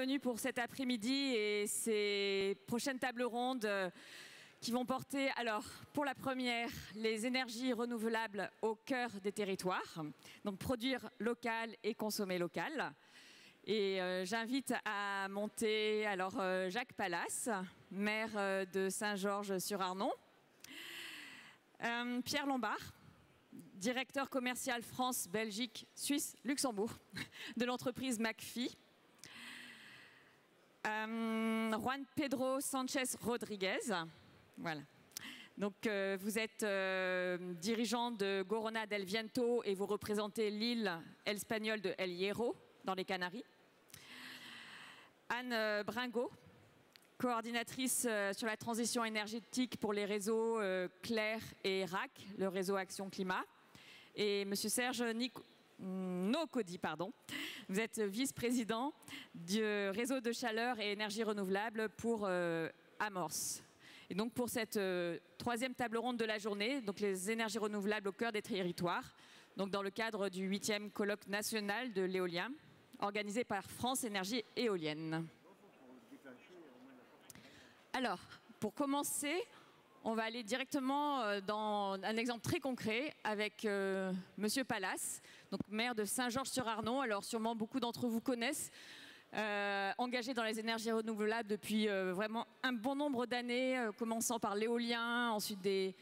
bienvenue pour cet après-midi et ces prochaines tables rondes qui vont porter, alors, pour la première, les énergies renouvelables au cœur des territoires, donc produire local et consommer local. Et j'invite à monter alors Jacques Pallas, maire de Saint-Georges-sur-Arnon, Pierre Lombard, directeur commercial France, Belgique, Suisse, Luxembourg de l'entreprise McPhy, Juan Pedro Sanchez Rodriguez. Voilà. Donc vous êtes dirigeant de Corona del Viento et vous représentez l'île espagnole de El Hierro dans les Canaries. Anne Bringot, coordinatrice sur la transition énergétique pour les réseaux Clair et RAC, le réseau Action Climat. Et monsieur Serge Nocody, pardon. Vous êtes vice-président du réseau de chaleur et énergie renouvelable pour Amorce. Et donc pour cette troisième table ronde de la journée, donc les énergies renouvelables au cœur des territoires, donc dans le cadre du 8e colloque national de l'éolien, organisé par France Énergie Éolienne. Alors, pour commencer, on va aller directement dans un exemple très concret avec monsieur Pallas, donc maire de Saint-Georges-sur-Arnon. Alors sûrement beaucoup d'entre vous connaissent. Engagé dans les énergies renouvelables depuis vraiment un bon nombre d'années, commençant par l'éolien, ensuite des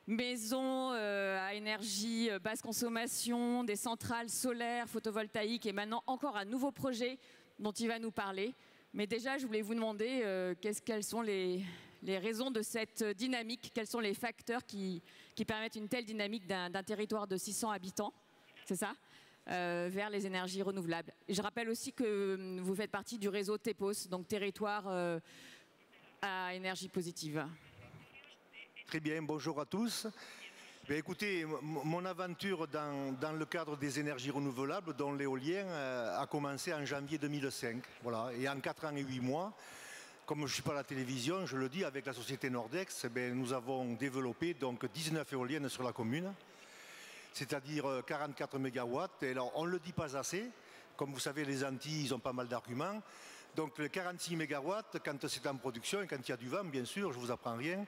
maisons à énergie basse consommation, des centrales solaires, photovoltaïques et maintenant encore un nouveau projet dont il va nous parler. Mais déjà, je voulais vous demander quelles sont les raisons de cette dynamique, quels sont les facteurs qui permettent une telle dynamique d'un territoire de 600 habitants, c'est ça ? Vers les énergies renouvelables. Et je rappelle aussi que vous faites partie du réseau TEPOS, donc territoire à énergie positive. Très bien, bonjour à tous. Bien, écoutez, mon aventure dans le cadre des énergies renouvelables, dont l'éolien, a commencé en janvier 2005. Voilà. Et en 4 ans et 8 mois, comme je ne suis pas à la télévision, je le dis, avec la société Nordex, nous avons développé donc 19 éoliennes sur la commune, c'est-à-dire 44 mégawatts. Et alors, on ne le dit pas assez. Comme vous savez, les Antilles, ils ont pas mal d'arguments. Donc, les 46 mégawatts, quand c'est en production et quand il y a du vent, bien sûr, je ne vous apprends rien,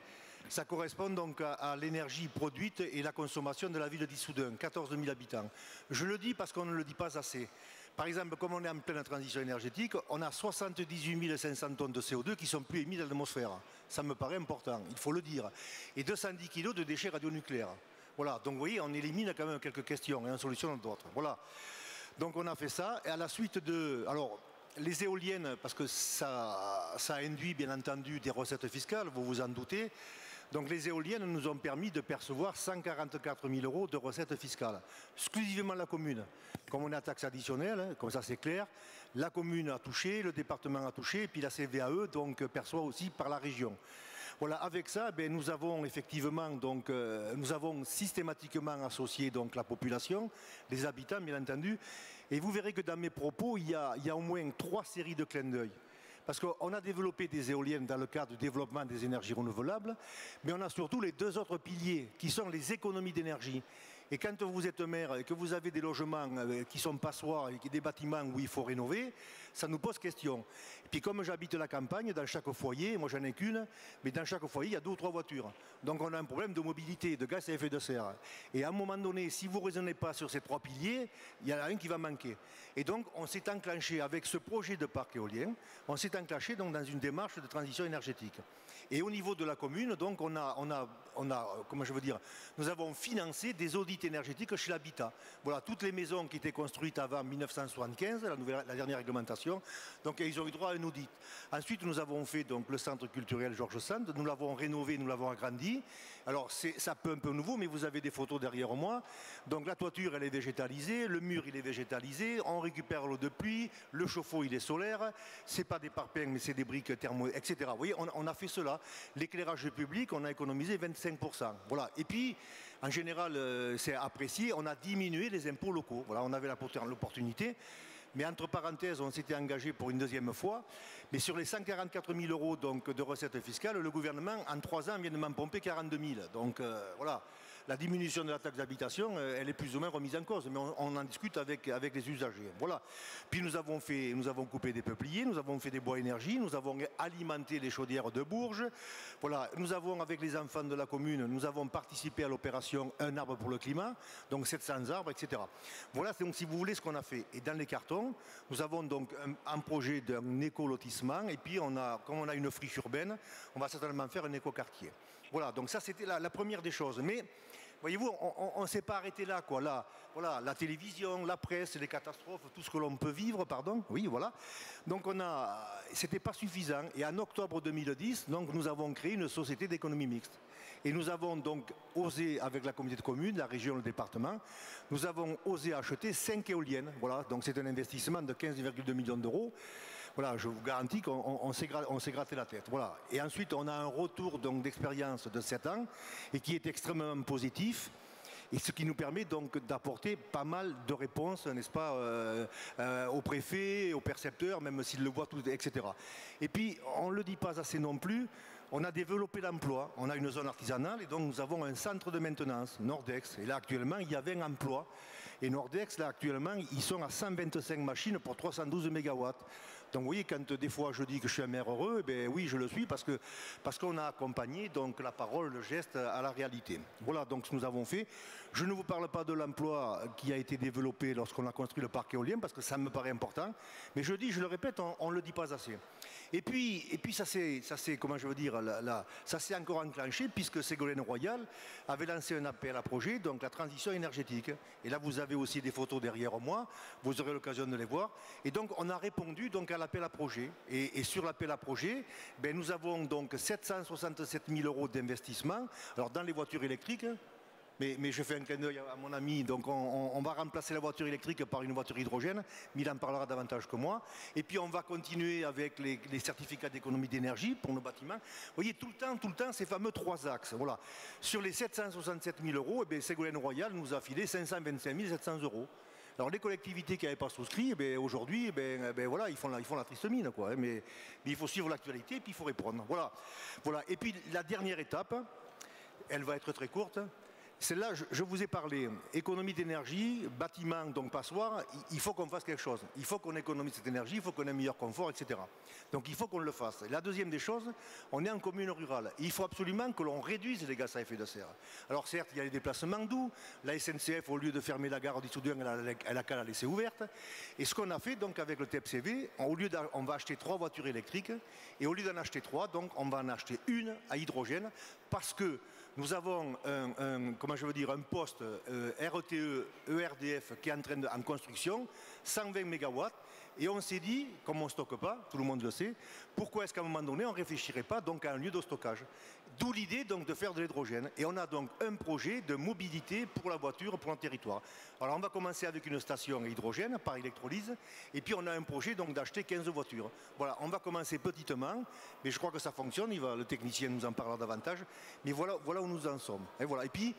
ça correspond donc à l'énergie produite et la consommation de la ville d'Issoudun, 14 000 habitants. Je le dis parce qu'on ne le dit pas assez. Par exemple, comme on est en pleine transition énergétique, on a 78 500 tonnes de CO2 qui ne sont plus émis dans l'atmosphère. Ça me paraît important, il faut le dire. Et 210 kg de déchets radionucléaires. Voilà, donc vous voyez, on élimine quand même quelques questions et on solutionne d'autres. Voilà. Donc on a fait ça, et à la suite de... Alors, les éoliennes, parce que ça induit bien entendu des recettes fiscales, vous vous en doutez. Donc les éoliennes nous ont permis de percevoir 144 000 € de recettes fiscales, exclusivement la commune. Comme on a taxe additionnelle, hein, comme ça c'est clair, la commune a touché, le département a touché, et puis la CVAE donc perçoit aussi par la région. Voilà, avec ça, nous avons effectivement donc, nous avons systématiquement associé donc la population, les habitants bien entendu, et vous verrez que dans mes propos il y a au moins 3 séries de clins d'œil. Parce qu'on a développé des éoliennes dans le cadre du développement des énergies renouvelables, mais on a surtout les 2 autres piliers qui sont les économies d'énergie. Et quand vous êtes maire et que vous avez des logements qui sont passoires et des bâtiments où il faut rénover, ça nous pose question. Et puis comme j'habite la campagne, dans chaque foyer, moi j'en ai qu'une, mais dans chaque foyer il y a 2 ou 3 voitures. Donc on a un problème de mobilité, de gaz à effet de serre. Et à un moment donné, si vous ne raisonnez pas sur ces 3 piliers, il y en a un qui va manquer. Et donc on s'est enclenché avec ce projet de parc éolien, on s'est enclenché donc dans une démarche de transition énergétique. Et au niveau de la commune, donc comment je veux dire, nous avons financé des audits énergétiques chez l'habitat. Voilà, toutes les maisons qui étaient construites avant 1975, la dernière réglementation, donc ils ont eu droit à un audit. Ensuite, nous avons fait donc le centre culturel Georges Sand, nous l'avons rénové, nous l'avons agrandi. Alors ça peut un peu nouveau, mais vous avez des photos derrière moi. Donc la toiture, elle est végétalisée, le mur, il est végétalisé, on récupère l'eau de pluie, le chauffe-eau, il est solaire. C'est pas des parpaings, mais c'est des briques thermo, etc. Vous voyez, on a fait cela. L'éclairage public, on a économisé 25%. Voilà. Et puis, en général, c'est apprécié, on a diminué les impôts locaux. Voilà, on avait l'opportunité. Mais entre parenthèses, on s'était engagé pour une 2e fois. Mais sur les 144 000 € donc, de recettes fiscales, le gouvernement, en 3 ans, vient de m'en pomper 42 000. Donc voilà. la diminution de la taxe d'habitation, elle est plus ou moins remise en cause, mais on en discute avec les usagers. Voilà. Puis nous avons coupé des peupliers, nous avons fait des bois énergie, nous avons alimenté les chaudières de Bourges. Voilà. Nous avons, avec les enfants de la commune, nous avons participé à l'opération Un arbre pour le climat, donc 700 arbres, etc. Voilà donc, si vous voulez, ce qu'on a fait. Et dans les cartons, nous avons donc un projet d'un éco-lotissement, et puis comme on a une friche urbaine, on va certainement faire un éco-quartier. Voilà, donc ça c'était la première des choses. Mais voyez-vous, on ne s'est pas arrêté là, quoi. Là, voilà, la télévision, la presse, les catastrophes, tout ce que l'on peut vivre, pardon. Oui, voilà. Donc c'était pas suffisant. Et en octobre 2010, donc, nous avons créé une société d'économie mixte. Et nous avons donc osé, avec la communauté de communes, la région, le département, nous avons osé acheter 5 éoliennes. Voilà, donc c'est un investissement de 15,2 millions d'euros. Voilà, je vous garantis qu'on s'est gratté la tête. Voilà. Et ensuite, on a un retour d'expérience de 7 ans et qui est extrêmement positif. Et ce qui nous permet donc d'apporter pas mal de réponses, n'est-ce pas, aux préfets, aux percepteurs, même s'ils le voient tous, etc. Et puis, on ne le dit pas assez non plus, on a développé l'emploi, on a une zone artisanale et donc nous avons un centre de maintenance, Nordex. Et là, actuellement, il y a 20 emplois. Et Nordex, là, actuellement, ils sont à 125 machines pour 312 mégawatts. Donc vous voyez, quand des fois je dis que je suis un maire heureux, ben oui, je le suis parce qu'on a accompagné donc la parole, le geste à la réalité. Voilà donc ce que nous avons fait. Je ne vous parle pas de l'emploi qui a été développé lorsqu'on a construit le parc éolien parce que ça me paraît important. Mais je le répète, on ne le dit pas assez. Et puis ça c'est comment je veux dire, ça s'est encore enclenché puisque Ségolène Royal avait lancé un appel à projet, donc la transition énergétique. Et là vous avez aussi des photos derrière moi, vous aurez l'occasion de les voir. Et donc on a répondu donc à l'appel à projet. Et sur l'appel à projet, ben, nous avons donc 767 000 euros d'investissement. Alors dans les voitures électriques. Mais je fais un clin d'œil à mon ami, donc on va remplacer la voiture électrique par une voiture hydrogène, mais il en parlera davantage que moi. Et puis on va continuer avec les certificats d'économie d'énergie pour nos bâtiments. Vous voyez, tout le temps, ces fameux 3 axes. Voilà. Sur les 767 000 euros, eh bien, Ségolène Royal nous a filé 525 700 euros. Alors les collectivités qui n'avaient pas souscrit, eh aujourd'hui, voilà, ils font la triste mine, quoi. Hein, mais il faut suivre l'actualité et puis il faut répondre. Voilà. Et puis la dernière étape, elle va être très courte. Celle-là, je vous ai parlé, économie d'énergie, bâtiment, donc passoire, il faut qu'on fasse quelque chose. Il faut qu'on économise cette énergie, il faut qu'on ait un meilleur confort, etc. Donc il faut qu'on le fasse. Et la deuxième des choses, on est en commune rurale. Il faut absolument que l'on réduise les gaz à effet de serre. Alors certes, il y a les déplacements doux. La SNCF, au lieu de fermer la gare d'Issoudun, elle a qu'à la laisser ouverte. Et ce qu'on a fait donc avec le TEPCV, on va acheter 3 voitures électriques. Et au lieu d'en acheter 3, donc, on va en acheter une à hydrogène parce que nous avons un poste RTE ERDF qui est en construction, 120 MW, et on s'est dit, comme on ne stocke pas, tout le monde le sait, pourquoi est-ce qu'à un moment donné on ne réfléchirait pas donc à un lieu de stockage? D'où l'idée donc de faire de l'hydrogène. Et on a donc un projet de mobilité pour la voiture, pour un territoire. Alors on va commencer avec une station à hydrogène par électrolyse, et puis on a un projet donc d'acheter 15 voitures. Voilà, on va commencer petitement, mais je crois que ça fonctionne, le technicien nous en parlera davantage, mais voilà où nous en sommes. Et voilà. Et puis,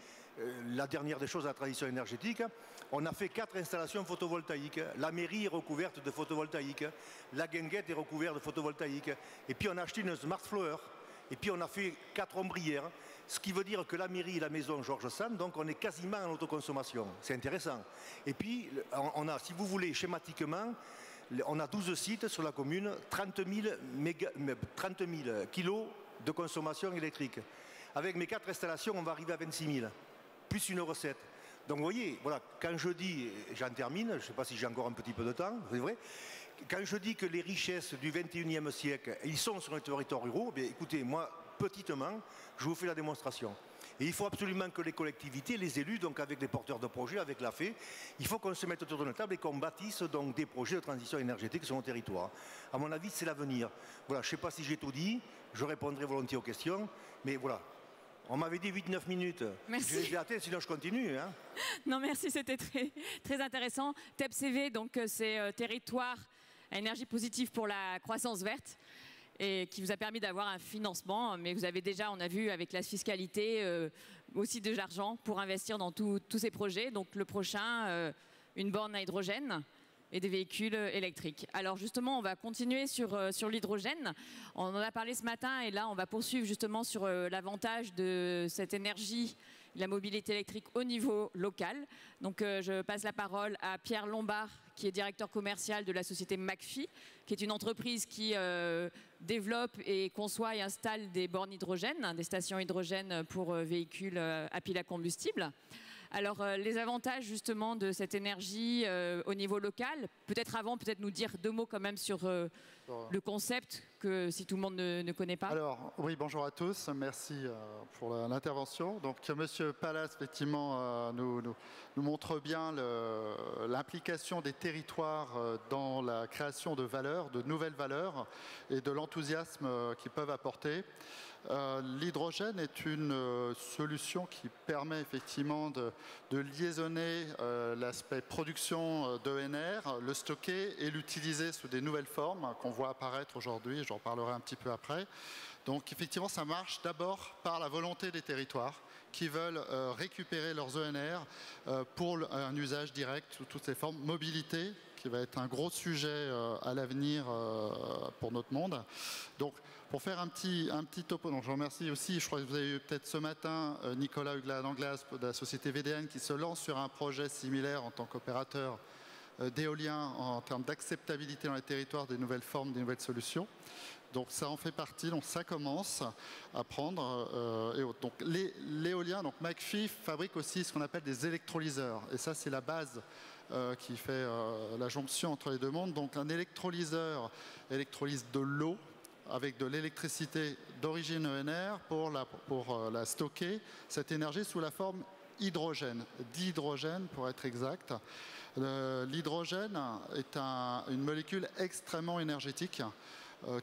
la dernière des choses à la transition énergétique, on a fait 4 installations photovoltaïques. La mairie est recouverte de photovoltaïque, la guinguette est recouverte de photovoltaïque, et puis on a acheté une Smart Flower. Et puis on a fait 4 ombrières, ce qui veut dire que la mairie et la maison Georges Sand, donc on est quasiment en autoconsommation. C'est intéressant. Et puis on a, si vous voulez, schématiquement, on a 12 sites sur la commune, 30 000 kilos de consommation électrique. Avec mes 4 installations, on va arriver à 26 000, plus une recette. Donc vous voyez, voilà, quand je dis, j'en termine, je ne sais pas si j'ai encore un petit peu de temps, c'est vrai. Quand je dis que les richesses du 21e siècle, ils sont sur les territoires ruraux, bien, écoutez, moi, petitement, je vous fais la démonstration. Et il faut absolument que les collectivités, les élus, donc avec les porteurs de projets, avec la FE, il faut qu'on se mette autour de la table et qu'on bâtisse donc des projets de transition énergétique sur nos territoires. À mon avis, c'est l'avenir. Voilà, je ne sais pas si j'ai tout dit, je répondrai volontiers aux questions, mais voilà. On m'avait dit 8-9 minutes. Merci. Je les ai atteints, sinon je continue. Hein. Non, merci, c'était très, très intéressant. TEPCV, donc c'est territoire à énergie positive pour la croissance verte, et qui vous a permis d'avoir un financement. Mais vous avez déjà, on a vu avec la fiscalité, aussi de l'argent pour investir dans tous ces projets. Donc le prochain, une borne à hydrogène et des véhicules électriques. Alors justement, on va continuer sur l'hydrogène. On en a parlé ce matin et là, on va poursuivre justement sur l'avantage de cette énergie la mobilité électrique au niveau local. Donc je passe la parole à Pierre Lombard, qui est directeur commercial de la société McPhy, qui est une entreprise qui développe et conçoit et installe des bornes hydrogène, des stations hydrogène pour véhicules à pile à combustible. Alors, les avantages justement de cette énergie au niveau local, peut-être avant, peut-être nous dire deux mots quand même sur le concept, que si tout le monde ne connaît pas. Alors, oui, bonjour à tous, merci pour l'intervention. Donc, Monsieur Pallas, effectivement, nous montre bien l'implication des territoires dans la création de valeurs, de nouvelles valeurs et de l'enthousiasme qu'ils peuvent apporter. L'hydrogène est une solution qui permet effectivement de liaisonner l'aspect production d'ENR, le stocker et l'utiliser sous des nouvelles formes qu'on voit apparaître aujourd'hui, j'en parlerai un petit peu après. Donc effectivement, ça marche d'abord par la volonté des territoires qui veulent récupérer leurs ENR pour un usage direct sous toutes ces formes. Mobilité, qui va être un gros sujet à l'avenir pour notre monde. Donc, pour faire un petit topo, donc je remercie aussi, je crois que vous avez eu peut-être ce matin Nicolas Hugla-Anglas de la société VDN qui se lance sur un projet similaire en tant qu'opérateur d'éolien en termes d'acceptabilité dans les territoires des nouvelles formes, des nouvelles solutions. Donc ça en fait partie, donc ça commence à prendre. Et autres. Donc l'éolien, donc McPhy fabrique aussi ce qu'on appelle des électrolyseurs. Et ça c'est la base qui fait la jonction entre les deux mondes. Donc un électrolyseur électrolyse de l'eau avec de l'électricité d'origine ENR pour la stocker, cette énergie sous la forme hydrogène, d'hydrogène pour être exact. L'hydrogène est une molécule extrêmement énergétique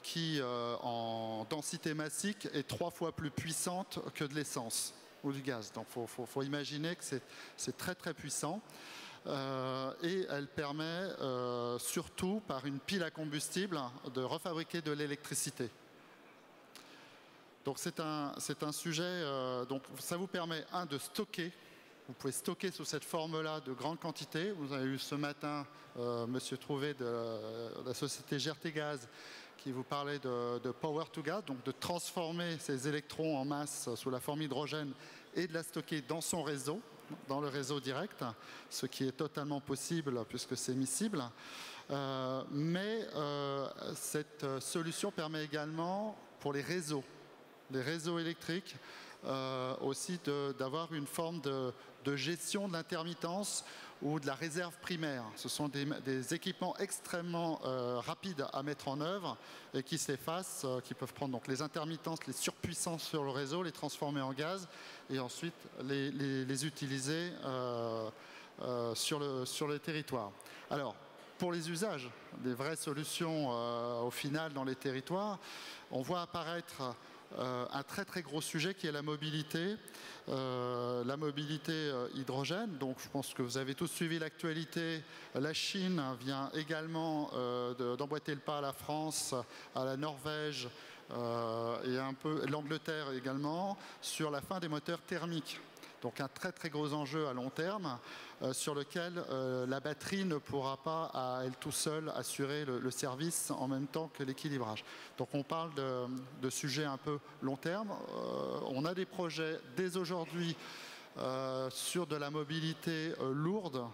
qui, en densité massique, est 3 fois plus puissante que de l'essence ou du gaz. Donc il faut imaginer que c'est très très puissant. Et elle permet surtout par une pile à combustible de refabriquer de l'électricité. Donc c'est un sujet, donc ça vous permet de stocker. Vous pouvez stocker sous cette forme-là de grandes quantités. Vous avez eu ce matin Monsieur Trouvé de la société GRT Gaz qui vous parlait de power to gas, donc de transformer ces électrons en masse sous la forme hydrogène et de la stocker dans son réseau, dans le réseau direct, ce qui est totalement possible puisque c'est miscible. Mais cette solution permet également pour les réseaux électriques aussi d'avoir une forme de gestion de l'intermittence ou de la réserve primaire. Ce sont des équipements extrêmement rapides à mettre en œuvre et qui s'effacent, qui peuvent prendre donc les intermittences, les surpuissances sur le réseau, les transformer en gaz et ensuite les utiliser sur le territoire. Alors, pour les usages, des vraies solutions au final dans les territoires, on voit apparaître un très très gros sujet qui est la mobilité hydrogène. Donc je pense que vous avez tous suivi l'actualité. La Chine vient également d'emboîter le pas à la France, à la Norvège et un peu l'Angleterre également sur la fin des moteurs thermiques. Donc un très très gros enjeu à long terme sur lequel la batterie ne pourra pas à elle tout seule assurer le service en même temps que l'équilibrage. Donc on parle de sujets un peu long terme. On a des projets dès aujourd'hui sur de la mobilité lourde,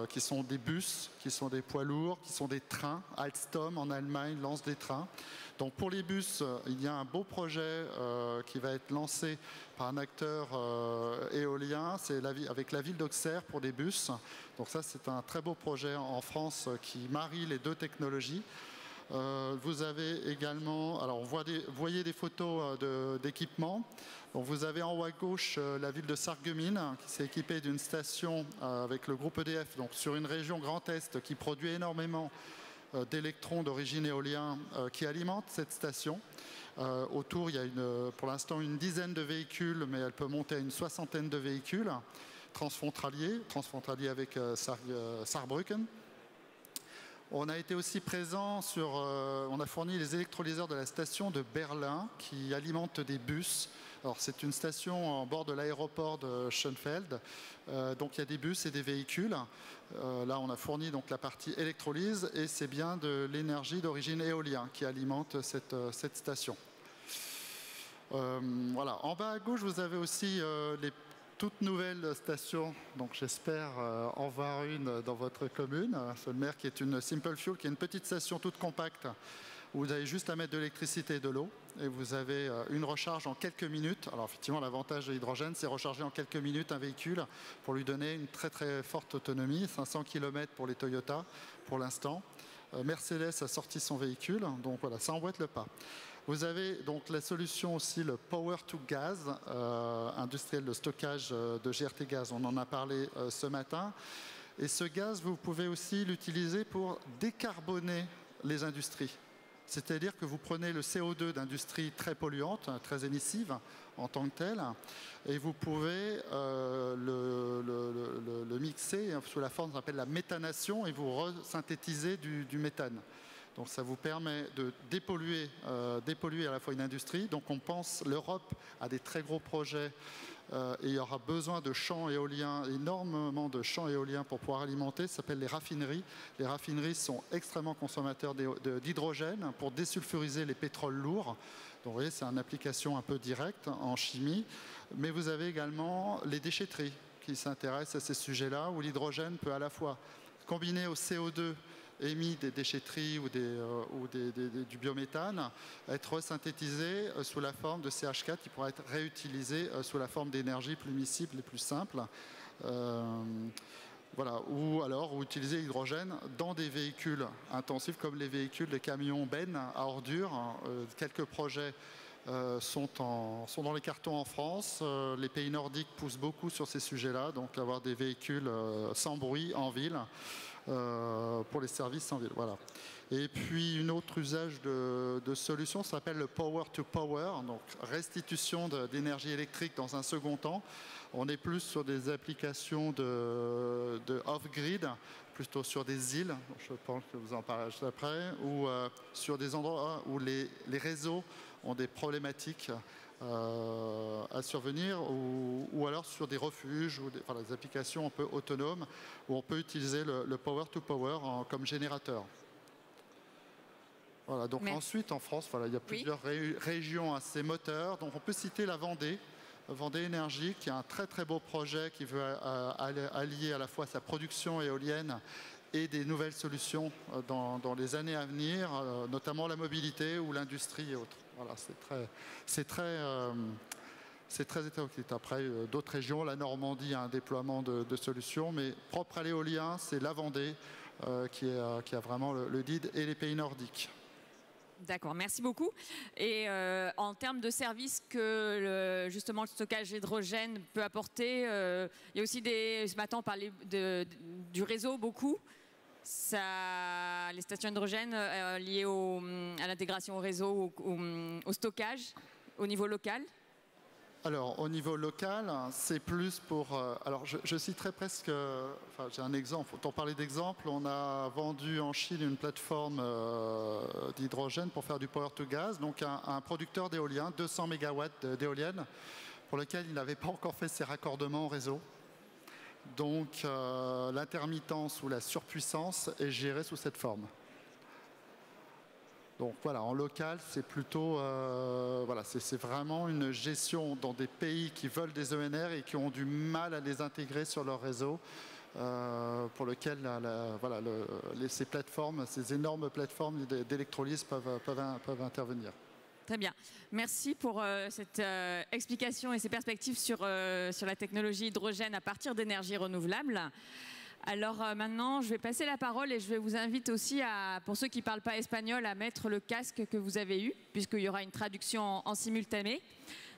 qui sont des bus, qui sont des poids lourds, qui sont des trains. Alstom en Allemagne lance des trains. Donc pour les bus, il y a un beau projet qui va être lancé par un acteur éolien, c'est avec la ville d'Auxerre pour des bus. Donc ça c'est un très beau projet en France qui marie les deux technologies. Vous avez également, alors vous voyez des photos d'équipements. Donc vous avez en haut à gauche la ville de Sarreguemines qui s'est équipée d'une station avec le groupe EDF, donc sur une région Grand Est qui produit énormément d'électrons d'origine éolien qui alimentent cette station. Autour, il y a pour l'instant une dizaine de véhicules, mais elle peut monter à une soixantaine de véhicules transfrontaliers avec Saarbrücken. On a été aussi présent on a fourni les électrolyseurs de la station de Berlin qui alimentent des bus. Alors c'est une station en bord de l'aéroport de Schönefeld. Donc il y a des bus et des véhicules. Là on a fourni donc la partie électrolyse et c'est bien de l'énergie d'origine éolien qui alimente cette station. Voilà. En bas à gauche vous avez aussi toute nouvelle station, donc j'espère en voir une dans votre commune, Solmer, qui est une Simple Fuel, qui est une petite station toute compacte, où vous avez juste à mettre de l'électricité et de l'eau, et vous avez une recharge en quelques minutes. Alors effectivement, l'avantage de l'hydrogène, c'est recharger en quelques minutes un véhicule pour lui donner une très très forte autonomie, 500 km pour les Toyota pour l'instant. Mercedes a sorti son véhicule, donc voilà, ça emboîte le pas. Vous avez donc la solution aussi, le Power to Gas, industriel de stockage de GRT Gaz. On en a parlé ce matin. Et ce gaz, vous pouvez aussi l'utiliser pour décarboner les industries. C'est-à-dire que vous prenez le CO2 d'industries très polluantes, très émissives en tant que telles, et vous pouvez le mixer sous la forme qu'on appelle la méthanation et vous resynthétiser du méthane. Donc ça vous permet de dépolluer à la fois une industrie. Donc on pense, l'Europe a des très gros projets et il y aura besoin de champs éoliens, énormément de champs éoliens pour pouvoir alimenter. Ça s'appelle les raffineries. Les raffineries sont extrêmement consommateurs d'hydrogène pour désulfuriser les pétroles lourds. Donc vous voyez, c'est une application un peu directe en chimie. Mais vous avez également les déchetteries qui s'intéressent à ces sujets-là, où l'hydrogène peut à la fois combiner au CO2 émis des déchetteries ou du biométhane, être synthétisé sous la forme de CH4 qui pourra être réutilisé sous la forme d'énergie plus miscible et plus simple. Voilà. Ou alors utiliser l'hydrogène dans des véhicules intensifs comme les véhicules, les camions bennes à ordures. Quelques projets sont dans les cartons en France. Les pays nordiques poussent beaucoup sur ces sujets-là, donc avoir des véhicules sans bruit en ville. Pour les services en ville. Voilà. Et puis, un autre usage de solution s'appelle le Power to Power, donc restitution d'énergie électrique dans un second temps. On est plus sur des applications de off-grid, plutôt sur des îles, je pense que vous en parlerez juste après, ou sur des endroits où les réseaux ont des problématiques à survenir, ou alors sur des refuges ou des applications un peu autonomes où on peut utiliser le Power to Power comme générateur. Voilà, donc ensuite en France, voilà, il y a plusieurs régions à ces moteurs. Donc on peut citer la Vendée Énergie, qui a un très très beau projet qui veut allier à la fois sa production éolienne et des nouvelles solutions dans les années à venir, notamment la mobilité ou l'industrie et autres. Voilà, c'est très hétéroclite. Après, d'autres régions, la Normandie a un déploiement de solutions, mais propre à l'éolien, c'est la Vendée qui a vraiment le lead, et les pays nordiques. D'accord, merci beaucoup. Et en termes de services que justement le stockage d'hydrogène peut apporter, il y a aussi ce matin on parlait du réseau beaucoup. Les stations d'hydrogène liées à l'intégration au réseau, au stockage, au niveau local. Alors, au niveau local, c'est plus pour... alors, je citerai presque... Enfin, j'ai un exemple. Autant parler d'exemple. On a vendu en Chine une plateforme d'hydrogène pour faire du power to gas. Donc, un producteur d'éolien, 200 MW d'éoliennes, pour lequel il n'avait pas encore fait ses raccordements au réseau. Donc, l'intermittence ou la surpuissance est gérée sous cette forme. Donc voilà, en local, c'est plutôt, voilà, c'est vraiment une gestion dans des pays qui veulent des ENR et qui ont du mal à les intégrer sur leur réseau, pour lequel voilà, ces plateformes, ces énormes plateformes d'électrolyse peuvent intervenir. Très bien. Merci pour cette explication et ces perspectives sur la technologie hydrogène à partir d'énergies renouvelables. Alors maintenant, je vais passer la parole et je vais vous inviter aussi, pour ceux qui ne parlent pas espagnol, à mettre le casque que vous avez eu, puisqu'il y aura une traduction en simultané.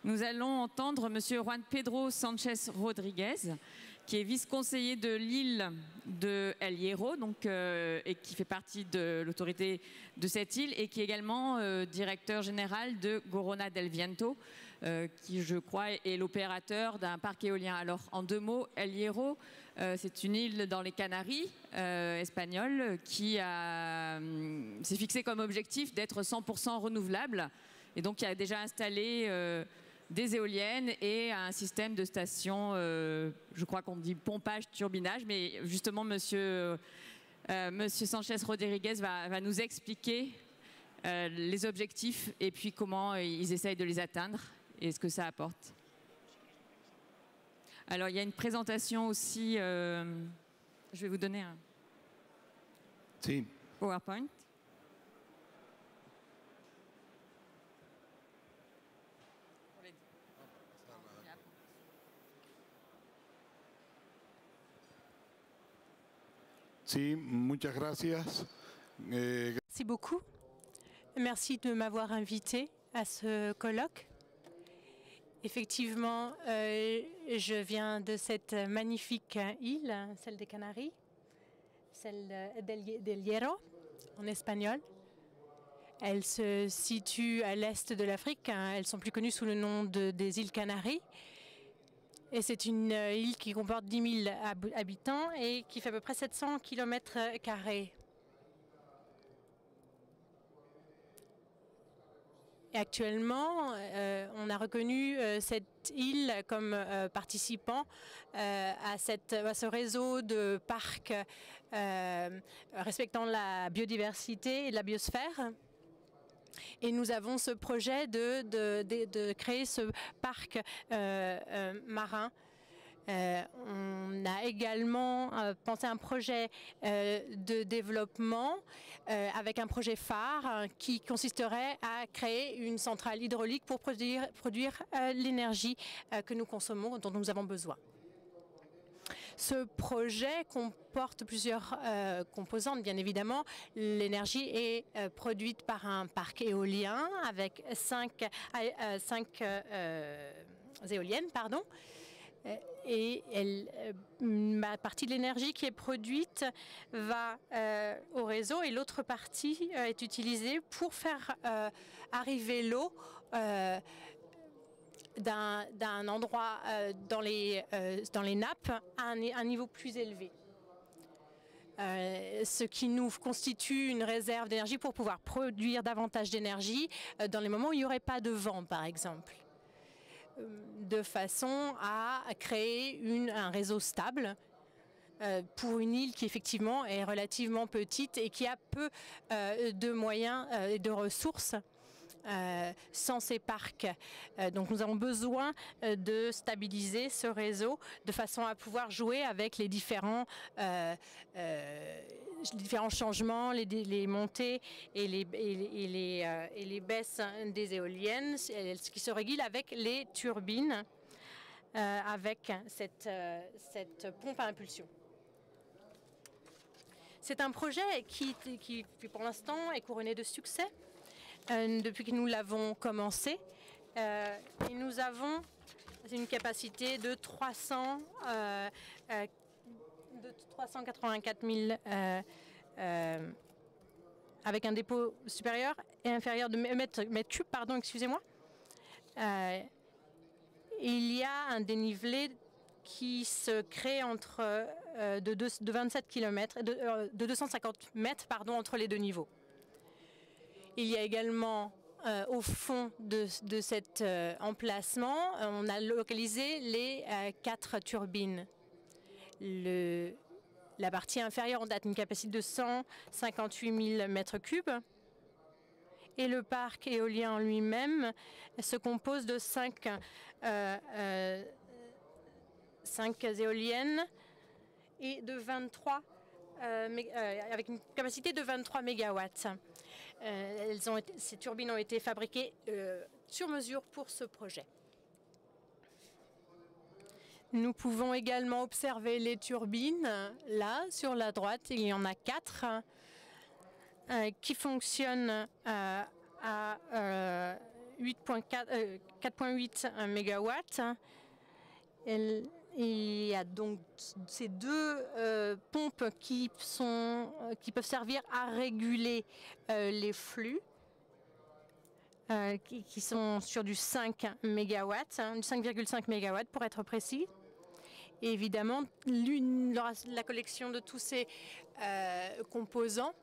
Nous allons entendre M. Juan Pedro Sánchez Rodríguez, qui est vice-conseiller de l'île de El Hierro, donc, et qui fait partie de l'autorité de cette île, et qui est également directeur général de Corona del Viento, qui, je crois, est l'opérateur d'un parc éolien. Alors, en deux mots, El Hierro, c'est une île dans les Canaries espagnoles qui s'est fixé comme objectif d'être 100% renouvelable, et donc qui a déjà installé des éoliennes et un système de stations, je crois qu'on dit pompage, turbinage, mais justement Monsieur Sánchez Rodríguez va nous expliquer les objectifs et puis comment ils essayent de les atteindre et ce que ça apporte. Alors, il y a une présentation aussi. Je vais vous donner un PowerPoint. Sí, muchas gracias. Merci beaucoup. Merci de m'avoir invité à ce colloque. Effectivement, je viens de cette magnifique île, celle des Canaries, celle del Hierro en espagnol. Elle se situe à l'est de l'Afrique. Elles sont plus connues sous le nom des îles Canaries. Et c'est une île qui comporte 10 000 habitants et qui fait à peu près 700 km². Et actuellement, on a reconnu cette île comme participant à ce réseau de parcs respectant la biodiversité et la biosphère. Et nous avons ce projet de créer ce parc marin. On a également pensé à un projet de développement avec un projet phare qui consisterait à créer une centrale hydraulique pour produire l'énergie que nous consommons, dont nous avons besoin. Ce projet comporte plusieurs composantes, bien évidemment. L'énergie est produite par un parc éolien avec 5 éoliennes, pardon. Et ma partie de l'énergie qui est produite va au réseau et l'autre partie est utilisée pour faire arriver l'eau d'un endroit dans les nappes à un niveau plus élevé. Ce qui nous constitue une réserve d'énergie pour pouvoir produire davantage d'énergie dans les moments où il n'y aurait pas de vent, par exemple, de façon à créer un réseau stable pour une île qui effectivement est relativement petite et qui a peu de moyens et de ressources. Sans ces parcs. Donc nous avons besoin de stabiliser ce réseau de façon à pouvoir jouer avec les différents changements, les montées et les baisses des éoliennes, ce qui se régule avec les turbines, avec cette pompe à impulsion. C'est un projet qui pour l'instant est couronné de succès. Depuis que nous l'avons commencé, et nous avons une capacité de 384 000 avec un dépôt supérieur et inférieur de mètres cubes, pardon, excusez-moi. Il y a un dénivelé qui se crée de 27 km, de 250 mètres, pardon, entre les deux niveaux. Il y a également au fond de cet emplacement, on a localisé les 4 turbines. La partie inférieure, on a une capacité de 158 000 mètres cubes. Et le parc éolien en lui-même se compose de 5 éoliennes et de 23 avec une capacité de 23 mégawatts. Ces turbines ont été fabriquées sur mesure pour ce projet. Nous pouvons également observer les turbines. Là, sur la droite, il y en a 4 qui fonctionnent à 4,8 mégawatts. Il y a donc ces 2 pompes qui peuvent servir à réguler les flux, qui sont sur du 5 mégawatts, du 5,5 mégawatts pour être précis. Et évidemment, la collection de tous ces composants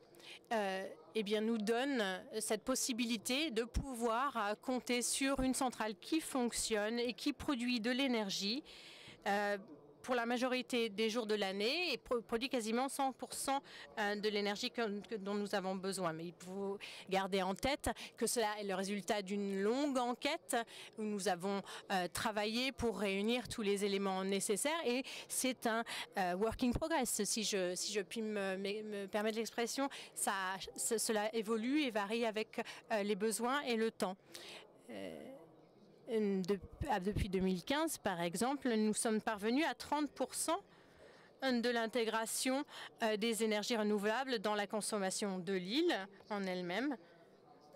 eh bien, nous donne cette possibilité de pouvoir compter sur une centrale qui fonctionne et qui produit de l'énergie pour la majorité des jours de l'année et produit quasiment 100% de l'énergie dont nous avons besoin. Mais il faut garder en tête que cela est le résultat d'une longue enquête où nous avons travaillé pour réunir tous les éléments nécessaires et c'est un work in progress, si je puis me permettre l'expression. Cela évolue et varie avec les besoins et le temps. Depuis 2015, par exemple, nous sommes parvenus à 30% de l'intégration des énergies renouvelables dans la consommation de l'île en elle-même.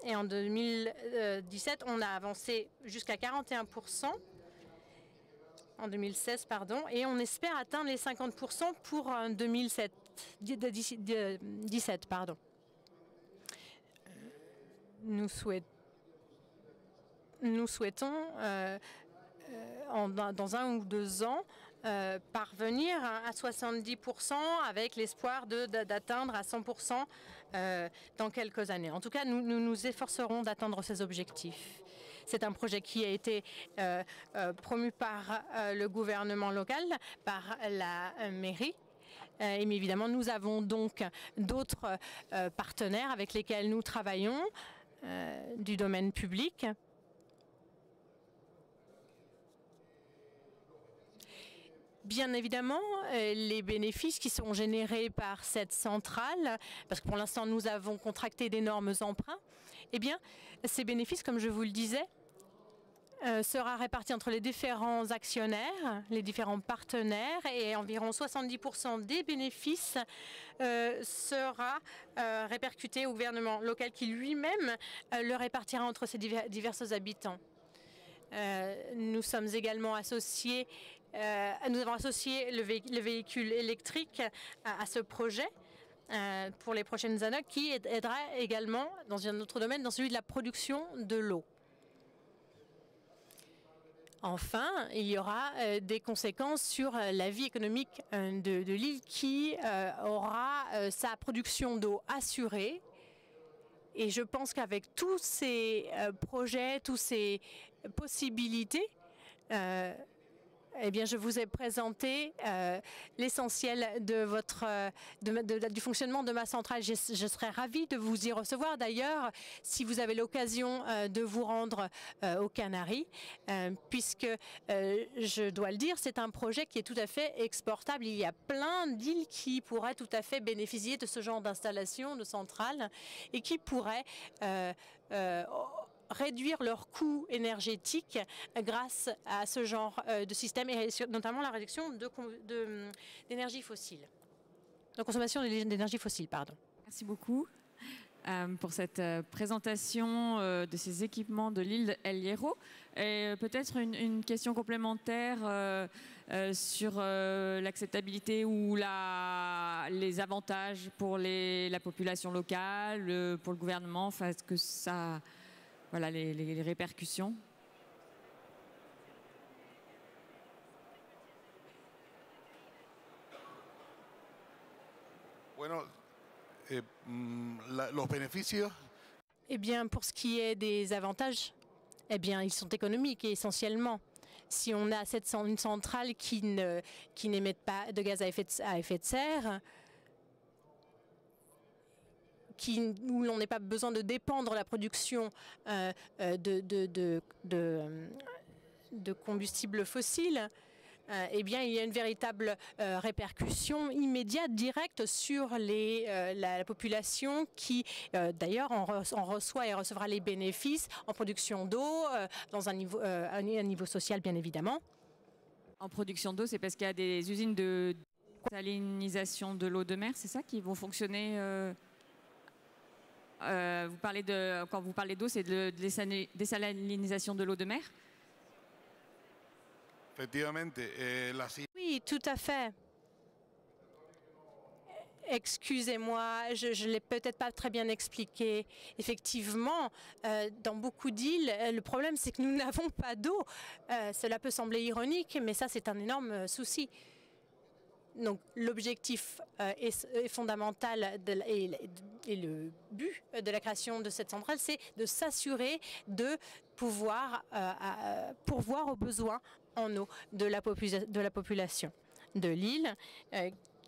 Et en 2017, on a avancé jusqu'à 41%. En 2016, pardon. Et on espère atteindre les 50% pour 2017, pardon. Nous souhaitons, dans 1 ou 2 ans, parvenir à 70% avec l'espoir d'atteindre à 100% dans quelques années. En tout cas, nous nous efforcerons d'atteindre ces objectifs. C'est un projet qui a été promu par le gouvernement local, par la mairie. Mais évidemment, nous avons donc d'autres partenaires avec lesquels nous travaillons du domaine public. Bien évidemment, les bénéfices qui sont générés par cette centrale, parce que pour l'instant nous avons contracté d'énormes emprunts, eh bien ces bénéfices, comme je vous le disais, sera réparti entre les différents actionnaires, les différents partenaires et environ 70% des bénéfices sera répercuté au gouvernement local qui lui-même le répartira entre ses divers habitants. Nous sommes également associés, nous avons associé le véhicule électrique à ce projet pour les prochaines années qui aidera également dans un autre domaine, dans celui de la production de l'eau. Enfin, il y aura des conséquences sur la vie économique de l'île qui aura sa production d'eau assurée. Et je pense qu'avec tous ces projets, toutes ces possibilités, eh bien, je vous ai présenté l'essentiel du fonctionnement de ma centrale. Je serais ravie de vous y recevoir. D'ailleurs, si vous avez l'occasion de vous rendre aux Canaries, puisque, je dois le dire, c'est un projet qui est tout à fait exportable. Il y a plein d'îles qui pourraient tout à fait bénéficier de ce genre d'installation de centrale et qui pourraient réduire leurs coûts énergétiques grâce à ce genre de système et notamment la réduction d'énergie fossile, de consommation d'énergie fossile, pardon. Merci beaucoup pour cette présentation de ces équipements de l'île El Hierro. Et peut-être une question complémentaire sur l'acceptabilité ou les avantages pour la population locale, pour le gouvernement, enfin, est-ce que ça... Voilà les répercussions. Bueno, los beneficios. Eh bien, pour ce qui est des avantages, eh bien, ils sont économiques et essentiellement. Si on a une centrale qui n'émet pas de gaz à effet de serre, où l'on n'a pas besoin de dépendre de la production de combustibles fossiles, eh bien, il y a une véritable répercussion immédiate, directe sur la population qui, d'ailleurs, en reçoit et recevra les bénéfices en production d'eau, dans un niveau social, bien évidemment. En production d'eau, c'est parce qu'il y a des usines de salinisation de l'eau de mer, c'est ça, qui vont fonctionner quand vous parlez d'eau, c'est de désalinisation de l'eau de mer? Oui, tout à fait. Excusez-moi, je ne l'ai peut-être pas très bien expliqué. Effectivement, dans beaucoup d'îles, le problème c'est que nous n'avons pas d'eau. Cela peut sembler ironique, mais ça c'est un énorme souci. Donc l'objectif est fondamental et le but de la création de cette centrale, c'est de s'assurer de pouvoir pourvoir aux besoins en eau de la population. de l'île,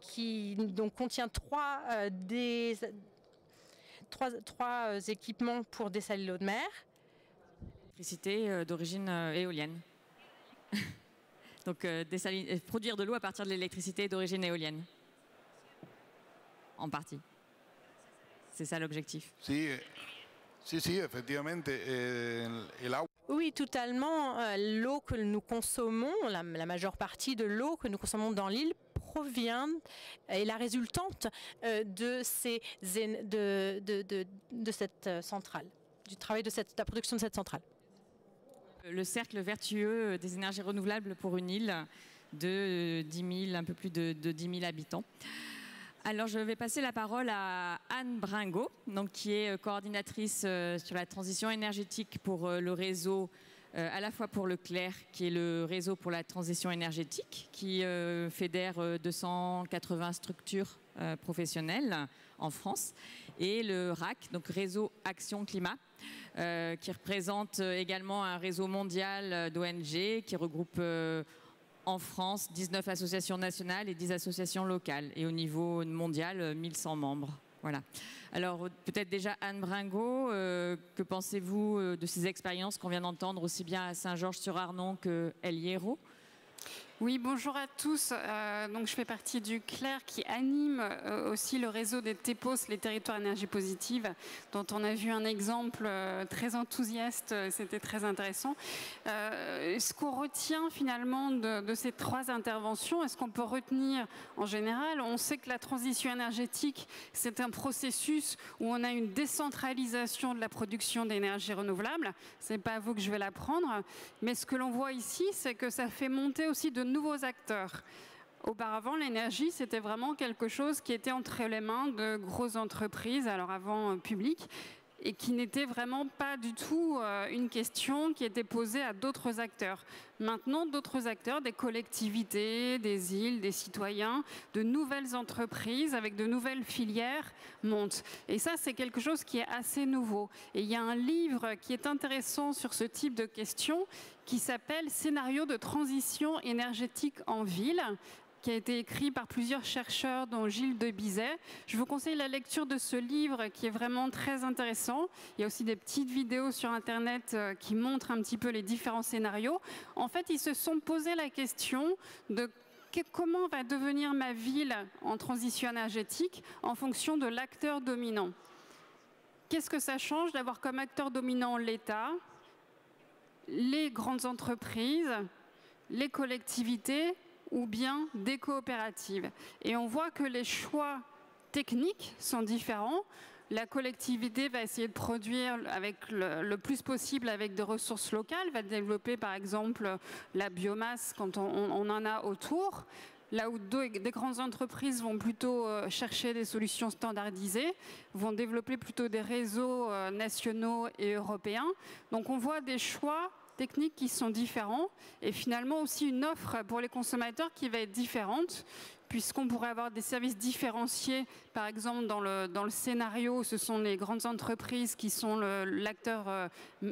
qui donc contient trois équipements pour dessaler l'eau de mer. Électricité d'origine éolienne. Donc produire de l'eau à partir de l'électricité d'origine éolienne. En partie. C'est ça l'objectif. Sí, effectivamente, el agua. Oui, totalement. L'eau que nous consommons, la majeure partie de l'eau que nous consommons dans l'île provient est la résultante de cette centrale, du travail de la production de cette centrale. Le cercle vertueux des énergies renouvelables pour une île de 10 000, un peu plus de 10 000 habitants. Alors, je vais passer la parole à Anne Bringot, donc, qui est coordinatrice sur la transition énergétique pour le réseau, à la fois pour le CLER, qui est le réseau pour la transition énergétique, qui fédère 280 structures professionnelles en France, et le RAC, donc Réseau Action Climat, qui représente également un réseau mondial d'ONG qui regroupe en France 19 associations nationales et 10 associations locales. Et au niveau mondial, 1100 membres. Voilà. Alors peut-être déjà Anne Bringot, que pensez-vous de ces expériences qu'on vient d'entendre aussi bien à Saint-Georges-sur-Arnon que El Hierro? Oui, bonjour à tous. Donc, je fais partie du CLER qui anime aussi le réseau des TEPOS, les territoires énergie positive, dont on a vu un exemple très enthousiaste, c'était très intéressant. Ce qu'on retient finalement de ces trois interventions, est-ce qu'on peut retenir en général? On sait que la transition énergétique, c'est un processus où on a une décentralisation de la production d'énergie renouvelable. Ce n'est pas à vous que je vais l'apprendre, mais ce que l'on voit ici, c'est que ça fait monter aussi de nouveaux acteurs. Auparavant, l'énergie, c'était vraiment quelque chose qui était entre les mains de grosses entreprises, alors avant publiques, et qui n'était vraiment pas du tout une question qui était posée à d'autres acteurs. Maintenant, d'autres acteurs, des collectivités, des îles, des citoyens, de nouvelles entreprises avec de nouvelles filières montent. Et ça, c'est quelque chose qui est assez nouveau. Et il y a un livre qui est intéressant sur ce type de questions qui s'appelle « Scénario de transition énergétique en ville », qui a été écrit par plusieurs chercheurs, dont Gilles de Bizet. Je vous conseille la lecture de ce livre qui est vraiment très intéressant. Il y a aussi des petites vidéos sur Internet qui montrent un petit peu les différents scénarios. En fait, ils se sont posé la question de comment va devenir ma ville en transition énergétique en fonction de l'acteur dominant. Qu'est-ce que ça change d'avoir comme acteur dominant l'État, les grandes entreprises, les collectivités ou bien des coopératives. Et on voit que les choix techniques sont différents. La collectivité va essayer de produire avec le plus possible avec des ressources locales, va développer par exemple la biomasse quand on en a autour. Là où des grandes entreprises vont plutôt chercher des solutions standardisées, vont développer plutôt des réseaux nationaux et européens. Donc on voit des choix techniques qui sont différents et finalement aussi une offre pour les consommateurs qui va être différente, puisqu'on pourrait avoir des services différenciés. Par exemple, dans le scénario, ce sont les grandes entreprises qui sont l'acteur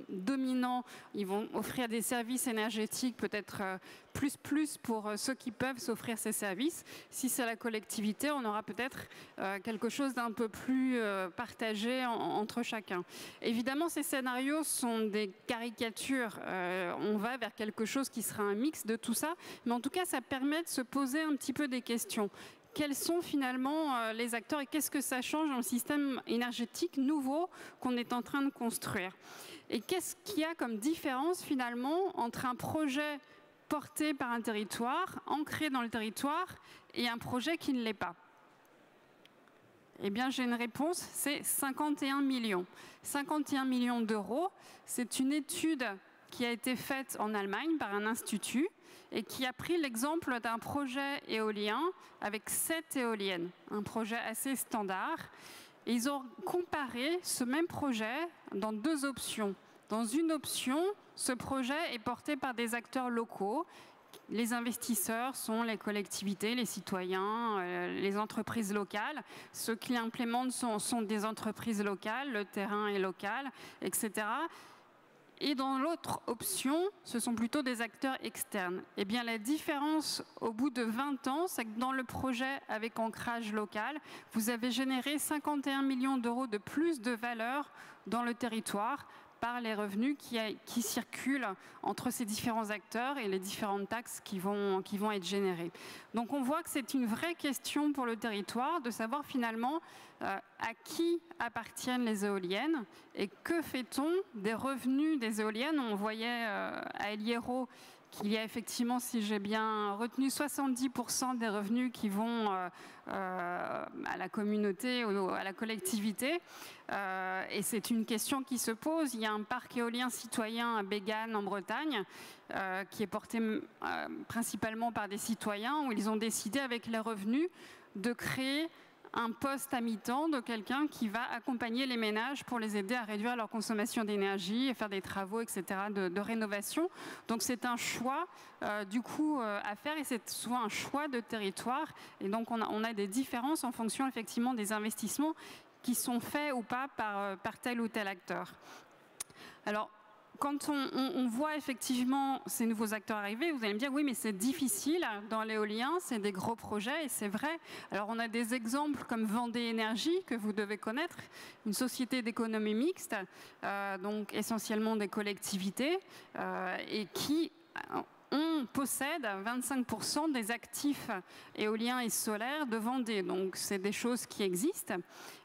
dominant. Ils vont offrir des services énergétiques peut-être plus pour ceux qui peuvent s'offrir ces services. Si c'est la collectivité, on aura peut-être quelque chose d'un peu plus partagé entre chacun. Évidemment, ces scénarios sont des caricatures. On va vers quelque chose qui sera un mix de tout ça. Mais en tout cas, ça permet de se poser un petit peu des questions. Quels sont finalement les acteurs et qu'est-ce que ça change dans le système énergétique nouveau qu'on est en train de construire? Et qu'est-ce qu'il y a comme différence finalement entre un projet porté par un territoire, ancré dans le territoire, et un projet qui ne l'est pas? Eh bien, j'ai une réponse, c'est 51 millions. 51 millions d'euros, c'est une étude qui a été faite en Allemagne par un institut et qui a pris l'exemple d'un projet éolien avec 7 éoliennes, un projet assez standard. Et ils ont comparé ce même projet dans 2 options. Dans une option, ce projet est porté par des acteurs locaux. Les investisseurs sont les collectivités, les citoyens, les entreprises locales. Ceux qui implémentent sont des entreprises locales, le terrain est local, etc. Et dans l'autre option, ce sont plutôt des acteurs externes. Eh bien, la différence au bout de 20 ans, c'est que dans le projet avec ancrage local, vous avez généré 51 millions d'euros de plus de valeur dans le territoire par les revenus qui circulent entre ces différents acteurs et les différentes taxes qui vont être générées. Donc on voit que c'est une vraie question pour le territoire de savoir finalement à qui appartiennent les éoliennes et que fait-on des revenus des éoliennes. On voyait à El Hierro qu'il y a effectivement, si j'ai bien retenu, 70% des revenus qui vont à la communauté ou à la collectivité. Et c'est une question qui se pose. Il y a un parc éolien citoyen à Bégane en Bretagne qui est porté principalement par des citoyens où ils ont décidé avec les revenus de créer un poste à mi-temps de quelqu'un qui va accompagner les ménages pour les aider à réduire leur consommation d'énergie et faire des travaux, etc., de rénovation. Donc c'est un choix du coup à faire et c'est souvent un choix de territoire. Et donc on a des différences en fonction effectivement des investissements qui sont faits ou pas par tel ou tel acteur. Alors, quand on voit effectivement ces nouveaux acteurs arriver, vous allez me dire oui mais c'est difficile dans l'éolien, c'est des gros projets et c'est vrai. Alors on a des exemples comme Vendée Énergie que vous devez connaître, une société d'économie mixte, donc essentiellement des collectivités et qui possède 25% des actifs éoliens et solaires de Vendée. Donc c'est des choses qui existent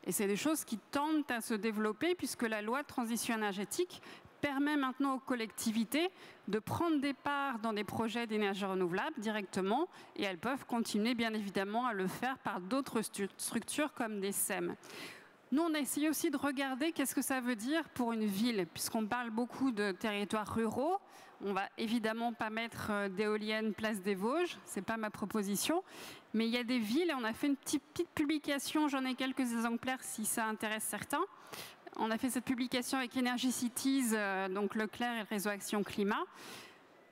et c'est des choses qui tendent à se développer puisque la loi de transition énergétique permet maintenant aux collectivités de prendre des parts dans des projets d'énergie renouvelable directement et elles peuvent continuer bien évidemment à le faire par d'autres structures comme des SEM. Nous, on a essayé aussi de regarder qu'est-ce que ça veut dire pour une ville, puisqu'on parle beaucoup de territoires ruraux. On va évidemment pas mettre d'éoliennes place des Vosges, c'est pas ma proposition, mais il y a des villes et on a fait une petite publication, j'en ai quelques exemplaires si ça intéresse certains. On a fait cette publication avec Energy Cities, donc Leclerc et le réseau Action Climat.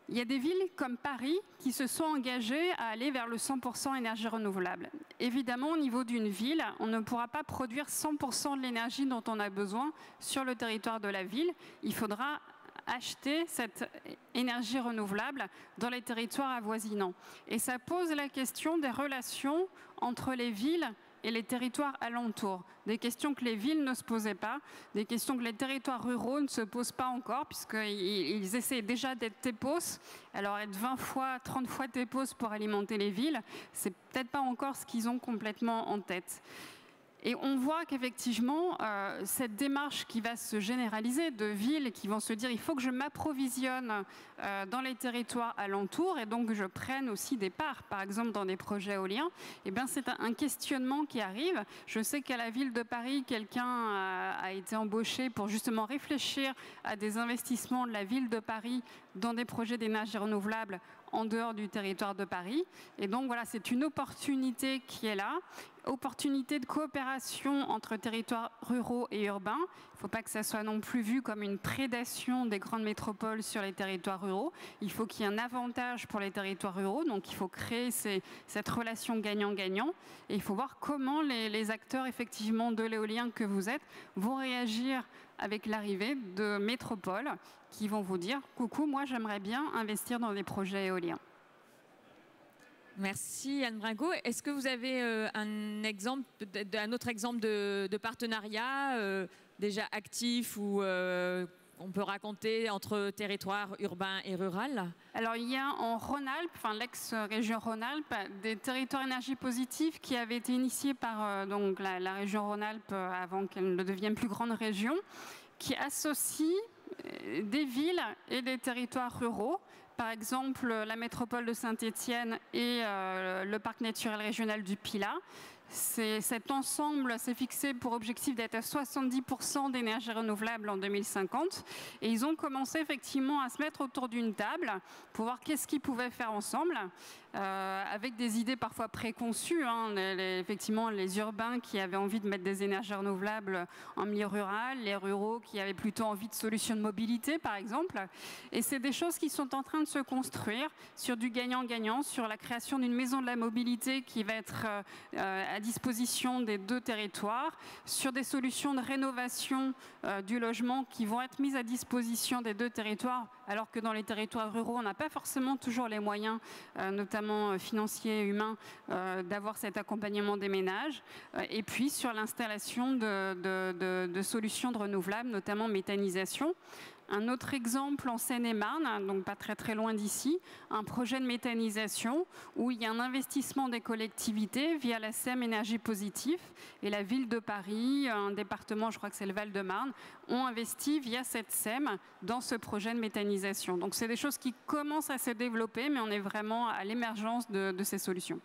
Il y a des villes comme Paris qui se sont engagées à aller vers le 100% énergie renouvelable. Évidemment, au niveau d'une ville, on ne pourra pas produire 100% de l'énergie dont on a besoin sur le territoire de la ville. Il faudra acheter cette énergie renouvelable dans les territoires avoisinants. Et ça pose la question des relations entre les villes et les territoires alentours. Des questions que les villes ne se posaient pas, des questions que les territoires ruraux ne se posent pas encore, puisqu'ils essaient déjà d'être TEPOS. Alors être 20 fois, 30 fois TEPOS pour alimenter les villes, c'est peut-être pas encore ce qu'ils ont complètement en tête. Et on voit qu'effectivement, cette démarche qui va se généraliser de villes qui vont se dire il faut que je m'approvisionne dans les territoires alentours et donc que je prenne aussi des parts, par exemple dans des projets éoliens, eh bien c'est un questionnement qui arrive. Je sais qu'à la ville de Paris, quelqu'un a été embauché pour justement réfléchir à des investissements de la ville de Paris dans des projets d'énergie renouvelable en dehors du territoire de Paris. Et donc voilà, c'est une opportunité qui est là, opportunité de coopération entre territoires ruraux et urbains. Il ne faut pas que ça soit non plus vu comme une prédation des grandes métropoles sur les territoires ruraux. Il faut qu'il y ait un avantage pour les territoires ruraux, donc il faut créer cette relation gagnant-gagnant. Et il faut voir comment les acteurs effectivement de l'éolien que vous êtes vont réagir avec l'arrivée de métropoles qui vont vous dire « Coucou, moi j'aimerais bien investir dans des projets éoliens ». Merci Anne Bringot. Est-ce que vous avez un autre exemple de partenariat déjà actif ou on peut raconter entre territoires urbains et rural? Alors il y a en Rhône-Alpes, enfin l'ex-région Rhône-Alpes, des territoires énergie positive qui avaient été initiés par donc la région Rhône-Alpes avant qu'elle ne devienne plus grande région, qui associent des villes et des territoires ruraux. Par exemple, la métropole de Saint-Étienne et le parc naturel régional du Pilat. Cet ensemble s'est fixé pour objectif d'être à 70% d'énergie renouvelable en 2050. Et ils ont commencé effectivement à se mettre autour d'une table pour voir qu'est-ce qu'ils pouvaient faire ensemble. avec des idées parfois préconçues, hein, effectivement les urbains qui avaient envie de mettre des énergies renouvelables en milieu rural, les ruraux qui avaient plutôt envie de solutions de mobilité par exemple. Et c'est des choses qui sont en train de se construire sur du gagnant-gagnant, sur la création d'une maison de la mobilité qui va être à disposition des deux territoires, sur des solutions de rénovation du logement qui vont être mises à disposition des deux territoires, alors que dans les territoires ruraux, on n'a pas forcément toujours les moyens, notamment financiers et humains, d'avoir cet accompagnement des ménages. Et puis sur l'installation de solutions de renouvelables, notamment méthanisation. Un autre exemple en Seine-et-Marne, donc pas très très loin d'ici, un projet de méthanisation où il y a un investissement des collectivités via la SEM Énergie Positive et la ville de Paris, un département, je crois que c'est le Val-de-Marne, ont investi via cette SEM dans ce projet de méthanisation. Donc c'est des choses qui commencent à se développer, mais on est vraiment à l'émergence de ces solutions.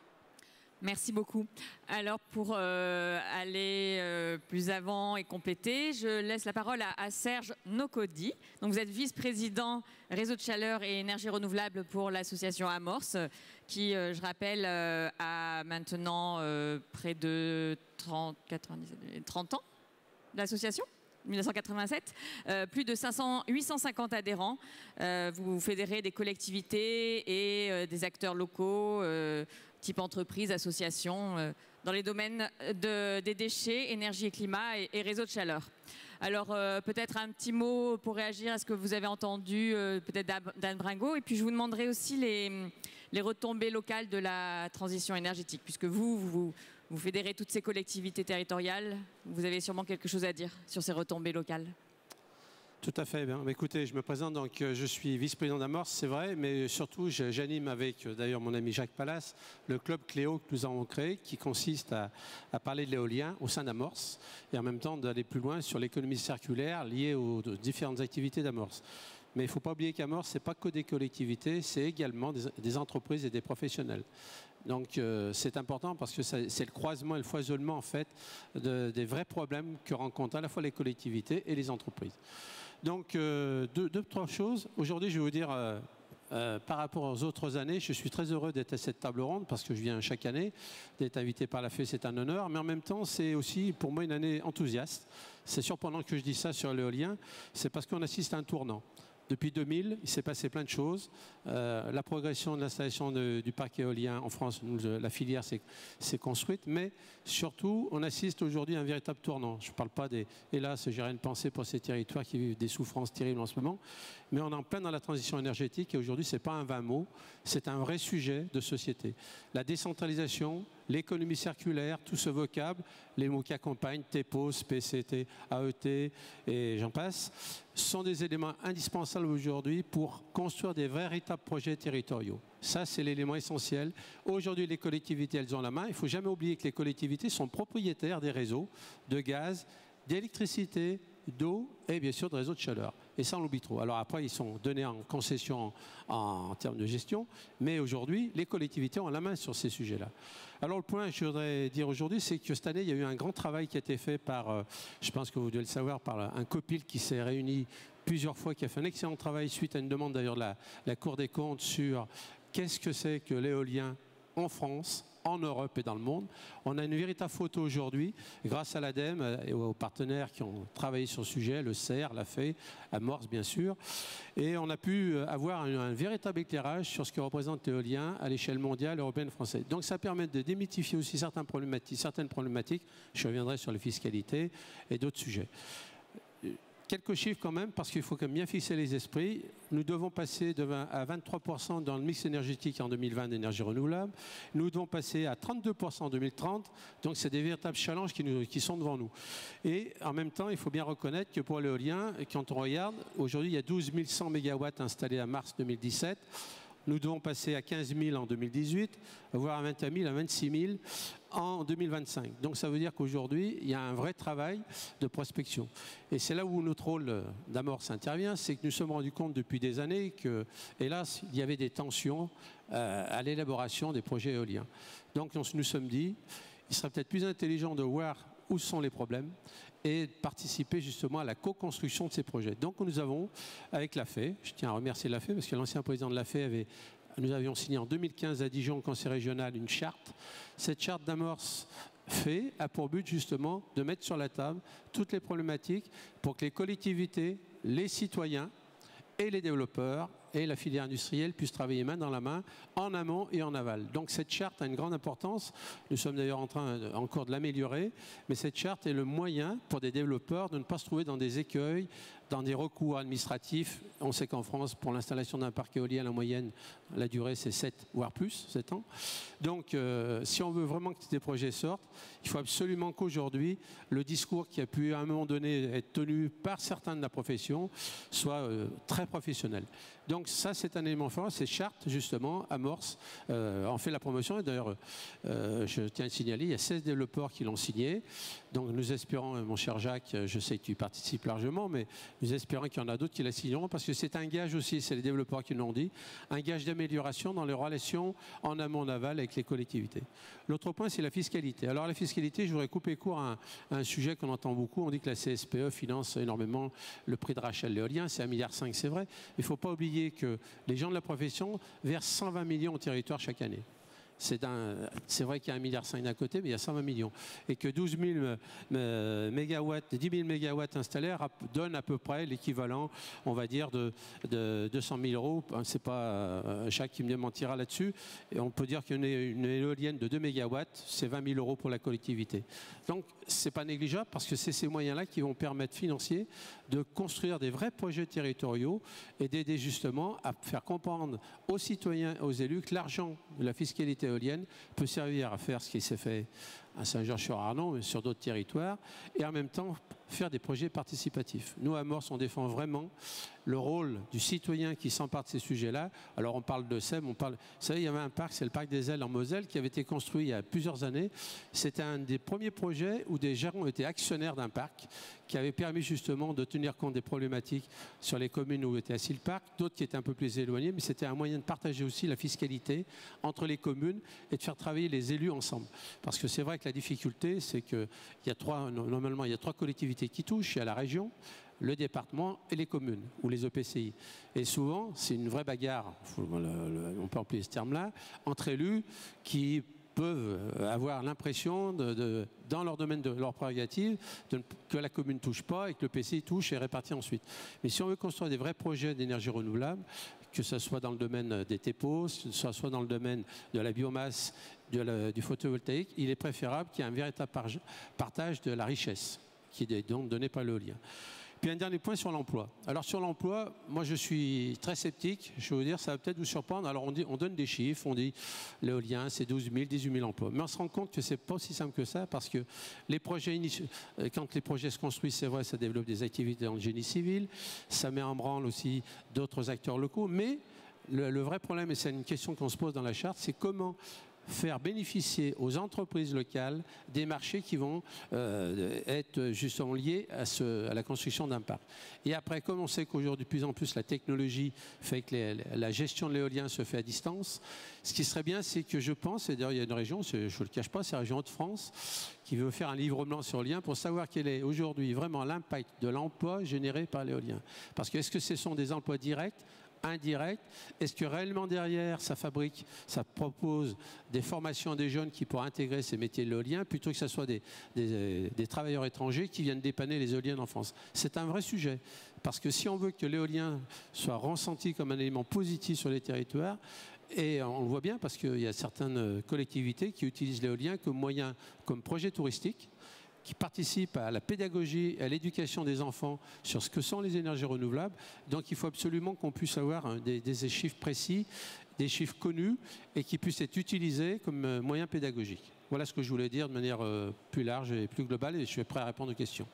Merci beaucoup. Alors pour aller plus avant et compléter, je laisse la parole à Serge Nocodi. Donc vous êtes vice-président réseau de chaleur et énergie renouvelable pour l'association Amorce, qui, je rappelle, a maintenant près de 30 ans l'association. 1987, plus de 850 adhérents. Vous fédérez des collectivités et des acteurs locaux, type entreprises, associations, dans les domaines des déchets, énergie et climat et réseau de chaleur. Alors peut-être un petit mot pour réagir à ce que vous avez entendu peut-être d'Anne Bringot, et puis je vous demanderai aussi les retombées locales de la transition énergétique, puisque vous fédérez toutes ces collectivités territoriales. Vous avez sûrement quelque chose à dire sur ces retombées locales. Tout à fait. Bien. Écoutez, je me présente, donc je suis vice-président d'Amorce, c'est vrai, mais surtout j'anime avec d'ailleurs mon ami Jacques Pallas le club Cléo que nous avons créé, qui consiste à parler de l'éolien au sein d'Amorce et en même temps d'aller plus loin sur l'économie circulaire liée aux différentes activités d'Amorce. Mais il ne faut pas oublier qu'Amorce, ce n'est pas que des collectivités, c'est également des entreprises et des professionnels. Donc c'est important parce que c'est le croisement et le foisonnement en fait des vrais problèmes que rencontrent à la fois les collectivités et les entreprises. Donc trois choses. Aujourd'hui, je vais vous dire, par rapport aux autres années, je suis très heureux d'être à cette table ronde parce que je viens chaque année. D'être invité par la FE, c'est un honneur. Mais en même temps, c'est aussi pour moi une année enthousiaste. C'est surprenant que je dise ça sur l'éolien. C'est parce qu'on assiste à un tournant. Depuis 2000, il s'est passé plein de choses. La progression de l'installation du parc éolien en France, la filière s'est construite, mais surtout, on assiste aujourd'hui à un véritable tournant. Je ne parle pas des... Hélas, j'ai rien de pensé pour ces territoires qui vivent des souffrances terribles en ce moment, mais on est en plein dans la transition énergétique et aujourd'hui, ce n'est pas un vain mot, c'est un vrai sujet de société. La décentralisation, l'économie circulaire, tout ce vocable, les mots qui accompagnent, TEPOS, PCT, AET et j'en passe, sont des éléments indispensables aujourd'hui pour construire des véritables projets territoriaux. Ça, c'est l'élément essentiel. Aujourd'hui, les collectivités, elles ont la main. Il ne faut jamais oublier que les collectivités sont propriétaires des réseaux de gaz, d'électricité, d'eau et bien sûr de réseaux de chaleur. Et ça, on l'oublie trop. Alors après, ils sont donnés en concession en termes de gestion, mais aujourd'hui, les collectivités ont la main sur ces sujets-là. Alors le point que je voudrais dire aujourd'hui, c'est que cette année, il y a eu un grand travail qui a été fait par, je pense que vous devez le savoir, par un COPIL qui s'est réuni plusieurs fois, qui a fait un excellent travail suite à une demande d'ailleurs de la Cour des comptes sur qu'est-ce que c'est que l'éolien en France, en Europe et dans le monde. On a une véritable photo aujourd'hui, grâce à l'ADEME et aux partenaires qui ont travaillé sur le sujet, le CER, l'a fait, Amorce bien sûr, et on a pu avoir un véritable éclairage sur ce que représente l'éolien à l'échelle mondiale, européenne, française. Donc ça permet de démythifier aussi certaines problématiques, je reviendrai sur la fiscalité et d'autres sujets. Quelques chiffres quand même, parce qu'il faut quand même bien fixer les esprits. Nous devons passer à 23% dans le mix énergétique en 2020 d'énergie renouvelable. Nous devons passer à 32% en 2030. Donc c'est des véritables challenges qui sont devant nous. Et en même temps, il faut bien reconnaître que pour l'éolien, quand on regarde, aujourd'hui il y a 12 100 MW installés à mars 2017. Nous devons passer à 15 000 en 2018, voire à 21 000, à 26 000 en 2025. Donc ça veut dire qu'aujourd'hui, il y a un vrai travail de prospection. Et c'est là où notre rôle d'Amorce intervient, c'est que nous sommes rendus compte depuis des années que, hélas, il y avait des tensions à l'élaboration des projets éoliens. Donc nous nous sommes dit, il serait peut-être plus intelligent de voir où sont les problèmes et de participer justement à la co-construction de ces projets. Donc nous avons, avec la FE, je tiens à remercier la FE parce que l'ancien président de la FE avait nous avions signé en 2015 à Dijon, au Conseil régional, une charte. Cette charte d'amorce a pour but justement de mettre sur la table toutes les problématiques pour que les collectivités, les citoyens et les développeurs et la filière industrielle puissent travailler main dans la main en amont et en aval. Donc cette charte a une grande importance. Nous sommes d'ailleurs en train encore de l'améliorer, mais cette charte est le moyen pour des développeurs de ne pas se trouver dans des écueils, dans des recours administratifs. On sait qu'en France, pour l'installation d'un parc éolien, la moyenne, la durée, c'est 7, voire plus, 7 ans. Donc, si on veut vraiment que ces projets sortent, il faut absolument qu'aujourd'hui, le discours qui a pu à un moment donné être tenu par certains de la profession soit très professionnel. Donc ça, c'est un élément fort. Ces chartes, justement, amorcent, en fait la promotion. Et d'ailleurs, je tiens à signaler, il y a 16 développeurs qui l'ont signé. Donc nous espérons, mon cher Jacques, je sais que tu participes largement, mais nous espérons qu'il y en a d'autres qui la signeront, parce que c'est un gage aussi, c'est les développeurs qui l'ont dit, un gage d'amélioration dans les relations en amont en aval avec les collectivités. L'autre point, c'est la fiscalité. Alors la fiscalité, je voudrais couper court à un sujet qu'on entend beaucoup. On dit que la CSPE finance énormément le prix de rachat de l'éolien, c'est 1,5 milliard, c'est vrai. Il ne faut pas oublier que les gens de la profession versent 120 millions au territoire chaque année. C'est vrai qu'il y a 1,5 milliard d'un côté, mais il y a 120 millions. Et que 12 000 mégawatts, 10 000 mégawatts installés donnent à peu près l'équivalent, on va dire, de 200 000 euros. C'est pas Jacques qui me démentira là-dessus. Et on peut dire qu'une éolienne de 2 mégawatts, c'est 20 000 euros pour la collectivité. Donc, c'est pas négligeable, parce que c'est ces moyens-là qui vont permettre, financiers, de construire des vrais projets territoriaux et d'aider justement à faire comprendre aux citoyens et aux élus que l'argent de la fiscalité éolienne peut servir à faire ce qui s'est fait à Saint-Georges-sur-Arnon, mais sur d'autres territoires, et en même temps faire des projets participatifs. Nous, à Morse, on défend vraiment le rôle du citoyen qui s'empare de ces sujets-là. Alors on parle de SEM, vous savez, il y avait un parc, c'est le parc des Ailes en Moselle, qui avait été construit il y a plusieurs années. C'était un des premiers projets où des gérants étaient actionnaires d'un parc, qui avait permis justement de tenir compte des problématiques sur les communes où était assis le parc, d'autres qui étaient un peu plus éloignés, mais c'était un moyen de partager aussi la fiscalité entre les communes et de faire travailler les élus ensemble. Parce que c'est vrai que la difficulté, c'est qu'il y a normalement, il y a 3 collectivités qui touchent. Il y a la région, le département et les communes, ou les EPCI. Et souvent, c'est une vraie bagarre, on peut employer ce terme-là, entre élus qui peuvent avoir l'impression, dans leur domaine de leur prérogative, que la commune ne touche pas et que le PCI touche et répartit ensuite. Mais si on veut construire des vrais projets d'énergie renouvelable, que ce soit dans le domaine des TEPOS, que ce soit dans le domaine de la biomasse, du photovoltaïque, il est préférable qu'il y ait un véritable partage de la richesse, qui est donc donné par l'éolien. Puis un dernier point sur l'emploi. Alors sur l'emploi, moi je suis très sceptique, je vais vous dire, ça va peut-être vous surprendre. Alors on donne des chiffres, on dit l'éolien c'est 12 000, 18 000 emplois. Mais on se rend compte que c'est pas aussi simple que ça, parce que les projets quand les projets se construisent, c'est vrai, ça développe des activités dans le génie civil, ça met en branle aussi d'autres acteurs locaux, mais le vrai problème, et c'est une question qu'on se pose dans la charte, c'est comment faire bénéficier aux entreprises locales des marchés qui vont être justement liés à la construction d'un parc. Et après, comme on sait qu'aujourd'hui, de plus en plus, la technologie fait que la gestion de l'éolien se fait à distance, ce qui serait bien, c'est que je pense, et d'ailleurs il y a une région, je ne le cache pas, c'est la région Hauts-de-France, qui veut faire un livre blanc sur l'éolien pour savoir quel est aujourd'hui vraiment l'impact de l'emploi généré par l'éolien. Parce que est-ce que ce sont des emplois directs, indirect? Est-ce que réellement derrière, ça propose des formations des jeunes qui pourraient intégrer ces métiers de l'éolien, plutôt que ce soit des travailleurs étrangers qui viennent dépanner les éoliennes en France? C'est un vrai sujet. Parce que si on veut que l'éolien soit ressenti comme un élément positif sur les territoires, et on le voit bien parce qu'il y a certaines collectivités qui utilisent l'éolien comme moyen, comme projet touristique, qui participent à la pédagogie, à l'éducation des enfants sur ce que sont les énergies renouvelables. Donc il faut absolument qu'on puisse avoir des chiffres précis, des chiffres connus et qui puissent être utilisés comme moyen pédagogique. Voilà ce que je voulais dire de manière plus large et plus globale, et je suis prêt à répondre aux questions.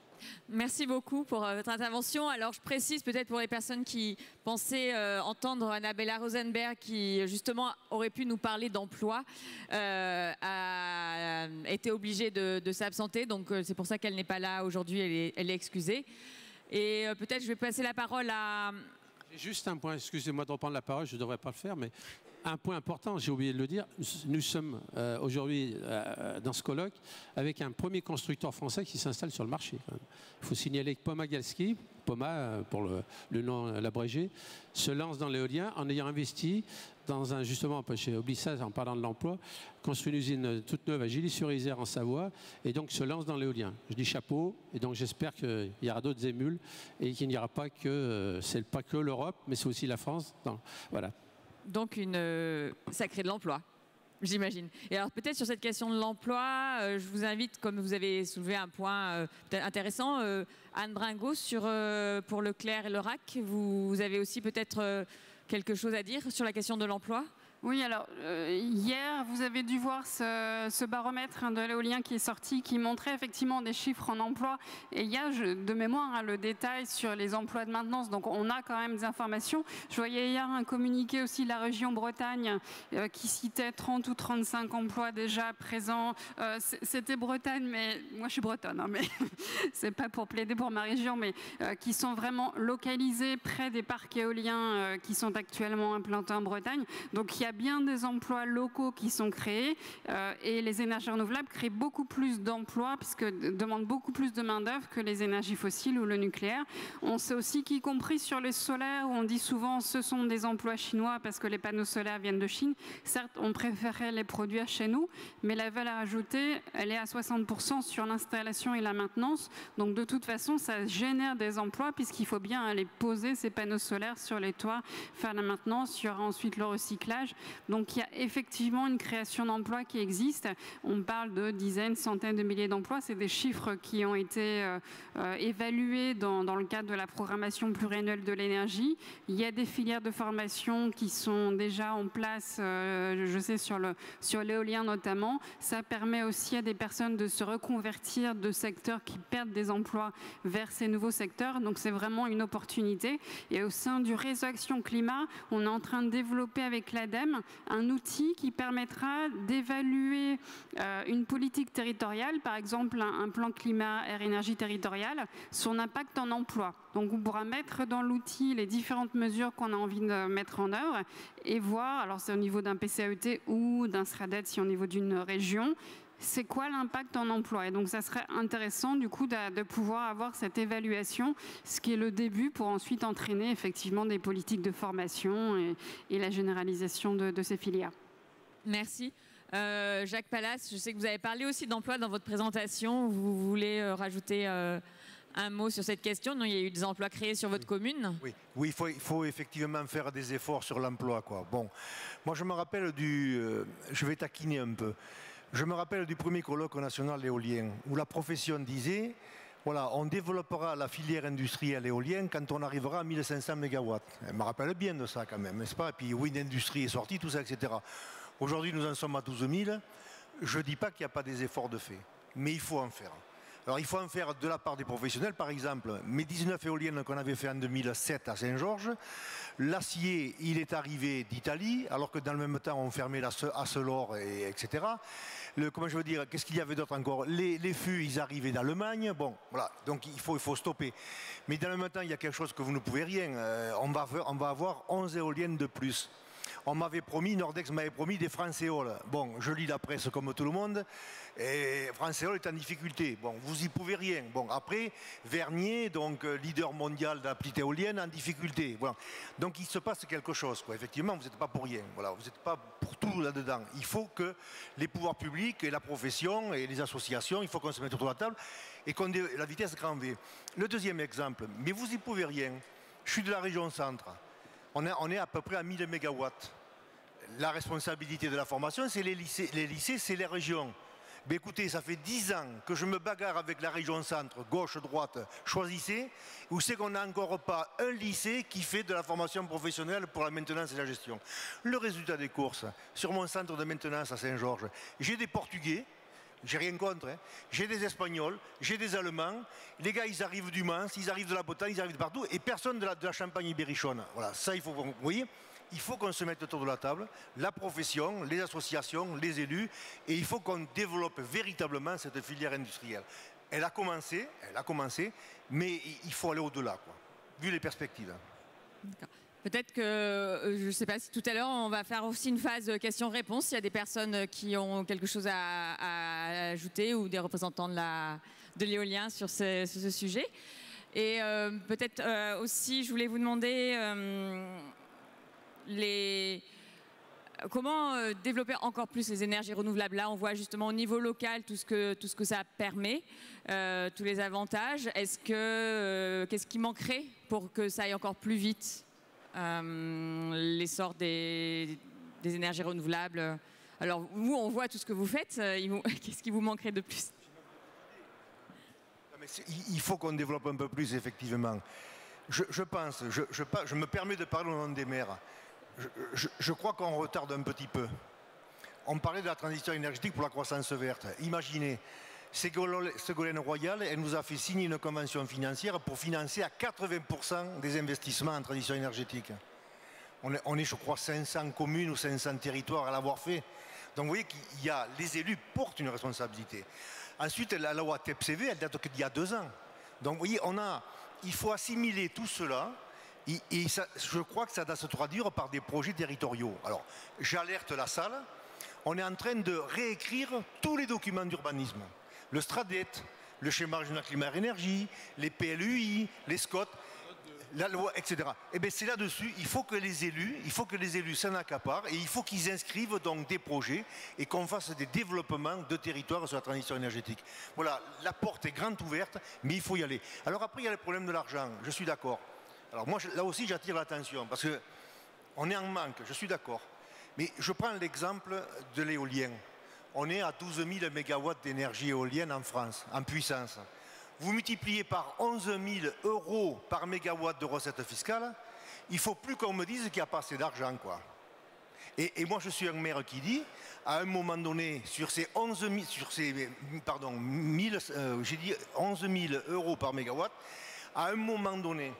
Merci beaucoup pour votre intervention. Alors je précise peut-être pour les personnes qui pensaient entendre Annabella Rosenberg, qui justement aurait pu nous parler d'emploi, a été obligée de s'absenter, donc c'est pour ça qu'elle n'est pas là aujourd'hui, elle est excusée. Et peut-être je vais passer la parole à... Juste un point, excusez-moi de reprendre la parole, je ne devrais pas le faire, mais un point important, j'ai oublié de le dire, nous sommes aujourd'hui dans ce colloque avec un premier constructeur français qui s'installe sur le marché. Il faut signaler que Poma Galski, Poma pour le nom l'abrégé, se lance dans l'éolien en ayant investi dans un, justement, j'ai oublié ça en parlant de l'emploi, construit une usine toute neuve à Gilly-sur-Isère en Savoie et donc se lance dans l'éolien. Je dis chapeau et donc j'espère qu'il y aura d'autres émules et qu'il n'y aura pas que, c'est pas que l'Europe, mais c'est aussi la France. Voilà. Donc ça crée de l'emploi, j'imagine. Et alors peut-être sur cette question de l'emploi, je vous invite, comme vous avez soulevé un point peut-être intéressant, Anne Bringot, pour Leclerc et le RAC, vous avez aussi peut-être quelque chose à dire sur la question de l'emploi ? Oui, alors hier, vous avez dû voir ce baromètre de l'éolien qui est sorti, qui montrait effectivement des chiffres en emploi. Et il y a de mémoire le détail sur les emplois de maintenance. Donc on a quand même des informations. Je voyais hier un communiqué aussi de la région Bretagne qui citait 30 ou 35 emplois déjà présents. C'était Bretagne, mais moi je suis bretonne, hein, mais c'est pas pour plaider pour ma région, mais qui sont vraiment localisés près des parcs éoliens qui sont actuellement implantés en Bretagne. Donc il y a bien des emplois locaux qui sont créés et les énergies renouvelables créent beaucoup plus d'emplois puisque demandent beaucoup plus de main-d'œuvre que les énergies fossiles ou le nucléaire. On sait aussi qu'y compris sur les solaires, où on dit souvent ce sont des emplois chinois parce que les panneaux solaires viennent de Chine. Certes, on préférerait les produire chez nous, mais la valeur ajoutée, elle est à 60% sur l'installation et la maintenance. Donc de toute façon, ça génère des emplois puisqu'il faut bien aller poser ces panneaux solaires sur les toits, faire la maintenance, il y aura ensuite le recyclage. Donc il y a effectivement une création d'emplois qui existe. On parle de dizaines, centaines de milliers d'emplois. C'est des chiffres qui ont été évalués dans le cadre de la programmation pluriannuelle de l'énergie. Il y a des filières de formation qui sont déjà en place, je sais, sur l'éolien notamment. Ça permet aussi à des personnes de se reconvertir de secteurs qui perdent des emplois vers ces nouveaux secteurs. Donc c'est vraiment une opportunité. Et au sein du réseau Action Climat, on est en train de développer avec l'ADEME un outil qui permettra d'évaluer une politique territoriale, par exemple un plan climat, air, énergie territorial, son impact en emploi. Donc on pourra mettre dans l'outil les différentes mesures qu'on a envie de mettre en œuvre et voir, alors c'est au niveau d'un PCAET ou d'un SRADET si au niveau d'une région, c'est quoi l'impact en emploi. Et donc ça serait intéressant du coup de pouvoir avoir cette évaluation, ce qui est le début pour ensuite entraîner effectivement des politiques de formation et la généralisation de ces filières. Merci. Jacques Pallas, je sais que vous avez parlé aussi d'emploi dans votre présentation. Vous voulez rajouter un mot sur cette question? Non, il y a eu des emplois créés sur votre commune. Oui, il faut effectivement faire des efforts sur l'emploi, quoi. Bon, moi je me rappelle je vais taquiner un peu. Je me rappelle du premier colloque national éolien où la profession disait, voilà, on développera la filière industrielle éolienne quand on arrivera à 1500 MW. Je me rappelle bien de ça quand même, n'est-ce pas? Et puis Wind Industry est sorti, tout ça, etc. Aujourd'hui, nous en sommes à 12 000. Je ne dis pas qu'il n'y a pas des efforts de fait, mais il faut en faire. Alors il faut en faire de la part des professionnels, par exemple, mes 19 éoliennes qu'on avait fait en 2007 à Saint-Georges, l'acier, il est arrivé d'Italie, alors que dans le même temps, on fermait Arcelor, etc. Comment je veux dire, qu'est-ce qu'il y avait d'autre encore? Les fûts, ils arrivaient d'Allemagne, bon, voilà, donc il faut stopper. Mais dans le même temps, il y a quelque chose que vous ne pouvez rien, on va avoir 11 éoliennes de plus. On m'avait promis, Nordex m'avait promis des Francéoles. Bon, je lis la presse comme tout le monde, et Francéoles est en difficulté. Bon, vous y pouvez rien. Bon, après, Vernier, donc leader mondial de la petite éolienne, en difficulté. Voilà. Donc il se passe quelque chose, quoi. Effectivement, vous n'êtes pas pour rien. Voilà, vous n'êtes pas pour tout là-dedans. Il faut que les pouvoirs publics et la profession et les associations, il faut qu'on se mette autour de la table et qu'on ait la vitesse grand V. Le deuxième exemple, mais vous y pouvez rien. Je suis de la région centre. On est à peu près à 1000 MW. La responsabilité de la formation, c'est les lycées, c'est les régions. Mais écoutez, ça fait 10 ans que je me bagarre avec la région centre, gauche, droite, choisissez, où c'est qu'on n'a encore pas un lycée qui fait de la formation professionnelle pour la maintenance et la gestion. Le résultat des courses, sur mon centre de maintenance à Saint-Georges, j'ai des Portugais, j'ai rien contre, hein. J'ai des Espagnols, j'ai des Allemands, les gars ils arrivent du Mans, ils arrivent de la Bretagne, ils arrivent de partout, et personne de la Champagne ibérichonne. Voilà, ça il faut, vous voyez, il faut qu'on se mette autour de la table, la profession, les associations, les élus, et il faut qu'on développe véritablement cette filière industrielle. Elle a commencé, mais il faut aller au-delà, quoi, vu les perspectives. Peut-être que, je ne sais pas si tout à l'heure, on va faire aussi une phase questions-réponses. Il y a des personnes qui ont quelque chose à ajouter ou des représentants de l'éolien sur ce sujet. Et peut-être aussi, je voulais vous demander comment développer encore plus les énergies renouvelables. Là, on voit justement au niveau local tout ce que ça permet, tous les avantages. Qu'est-ce qui manquerait pour que ça aille encore plus vite, l'essor des énergies renouvelables? Alors, vous, on voit tout ce que vous faites. Qu'est-ce qui vous manquerait de plus? Il faut qu'on développe un peu plus, effectivement. Je me permets de parler au nom des maires. Je crois qu'on retarde un petit peu. On parlait de la transition énergétique pour la croissance verte. Imaginez, Ségolène Royal, elle nous a fait signer une convention financière pour financer à 80% des investissements en transition énergétique. On est, je crois, 500 communes ou 500 territoires à l'avoir fait. Donc vous voyez qu'il y a, les élus portent une responsabilité. Ensuite, la loi TEPCV, elle date d'il y a 2 ans. Donc vous voyez, il faut assimiler tout cela. Et ça, je crois que ça doit se traduire par des projets territoriaux. Alors, j'alerte la salle. On est en train de réécrire tous les documents d'urbanisme. Le STRADET, le schéma régional climat-énergie, les PLUI, les SCOT, la loi, etc. Et bien c'est là-dessus, il faut que les élus s'en accaparent et il faut qu'ils inscrivent donc des projets et qu'on fasse des développements de territoire sur la transition énergétique. Voilà, la porte est grande ouverte, mais il faut y aller. Alors après, il y a le problème de l'argent, je suis d'accord. Alors moi, là aussi, j'attire l'attention parce qu'on est en manque, je suis d'accord. Mais je prends l'exemple de l'éolien. On est à 12 000 mégawatts d'énergie éolienne en France, en puissance. Vous multipliez par 11 000 € par mégawatt de recettes fiscales, il ne faut plus qu'on me dise qu'il n'y a pas assez d'argent, quoi. Et moi, je suis un maire qui dit, à un moment donné, sur ces 11 000 € par mégawatt, à un moment donné,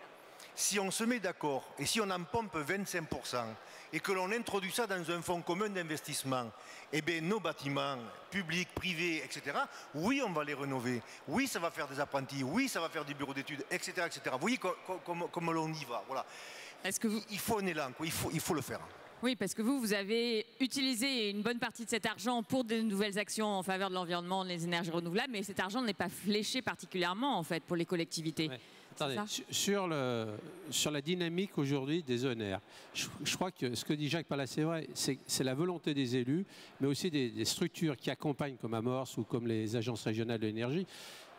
si on se met d'accord et si on en pompe 25% et que l'on introduit ça dans un fonds commun d'investissement, eh bien nos bâtiments publics, privés, etc., oui, on va les rénover. Oui, ça va faire des apprentis. Oui, ça va faire des bureaux d'études, etc., etc. Vous voyez comme l'on y va. Voilà. Il faut un élan, quoi. Il faut le faire. Oui, parce que vous avez utilisé une bonne partie de cet argent pour de nouvelles actions en faveur de l'environnement, des énergies renouvelables, mais cet argent n'est pas fléché particulièrement, en fait, pour les collectivités. Ouais. Attendez, sur la dynamique aujourd'hui des ENR, je crois que ce que dit Jacques Pallas, c'est vrai, c'est la volonté des élus, mais aussi des structures qui accompagnent comme Amorce ou comme les agences régionales de l'énergie.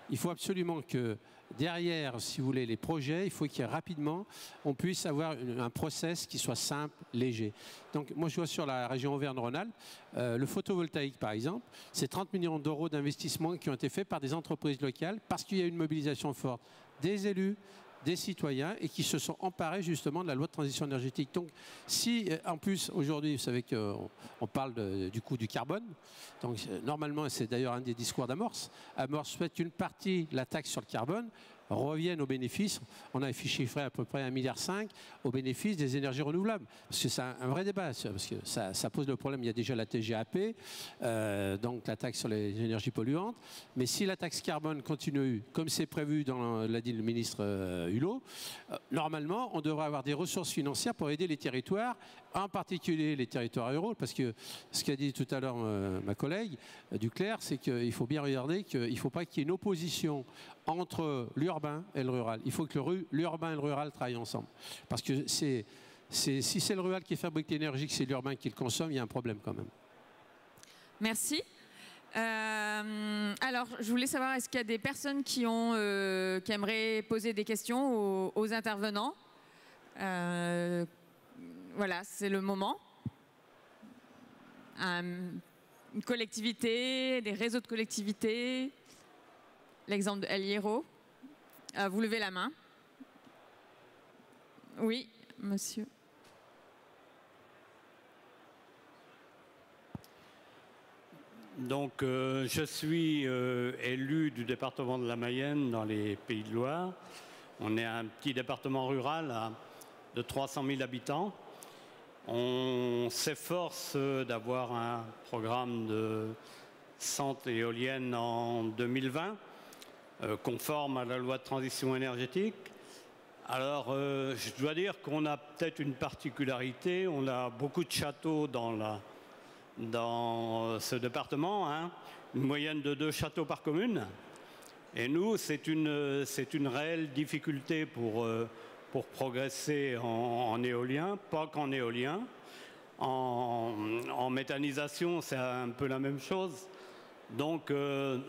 Il faut absolument que derrière, si vous voulez, les projets, il faut qu'il y ait rapidement, on puisse avoir un process qui soit simple, léger. Donc moi je vois sur la région Auvergne-Rhône-Alpes, le photovoltaïque par exemple, c'est 30 millions d'euros d'investissement qui ont été faits par des entreprises locales parce qu'il y a eu une mobilisation forte des élus, des citoyens et qui se sont emparés justement de la loi de transition énergétique. Donc si en plus aujourd'hui, vous savez qu'on parle du coût du carbone, donc normalement c'est d'ailleurs un des discours d'Amorce, Amorce fait une partie de la taxe sur le carbone reviennent aux bénéfices, on a chiffré à peu près 1,5 milliard au bénéfice des énergies renouvelables. Parce que c'est un vrai débat, parce que ça pose le problème, il y a déjà la TGAP, donc la taxe sur les énergies polluantes, mais si la taxe carbone continue, comme c'est prévu, l'a dit le ministre Hulot, normalement, on devrait avoir des ressources financières pour aider les territoires, en particulier les territoires ruraux, parce que ce qu'a dit tout à l'heure ma collègue Duclerc, c'est qu'il faut bien regarder qu'il ne faut pas qu'il y ait une opposition entre l'urbain et le rural. Il faut que l'urbain et le rural travaillent ensemble. Parce que si c'est le rural qui fabrique l'énergie, que c'est l'urbain qui le consomme, il y a un problème quand même. Merci. Alors, je voulais savoir, est-ce qu'il y a des personnes qui aimeraient poser des questions aux intervenants? Voilà, c'est le moment. Une collectivité, des réseaux de collectivités. L'exemple de El Hierro. Vous levez la main. Oui, monsieur. Donc, je suis élu du département de la Mayenne dans les Pays de Loire. On est un petit département rural de 300 000 habitants. On s'efforce d'avoir un programme de centres éoliennes en 2020, conforme à la loi de transition énergétique. Alors, je dois dire qu'on a peut-être une particularité. On a beaucoup de châteaux dans ce département, hein, une moyenne de 2 châteaux par commune. Et nous, c'est une réelle difficulté pour progresser en éolien, pas qu'en éolien. En méthanisation, c'est un peu la même chose. Donc,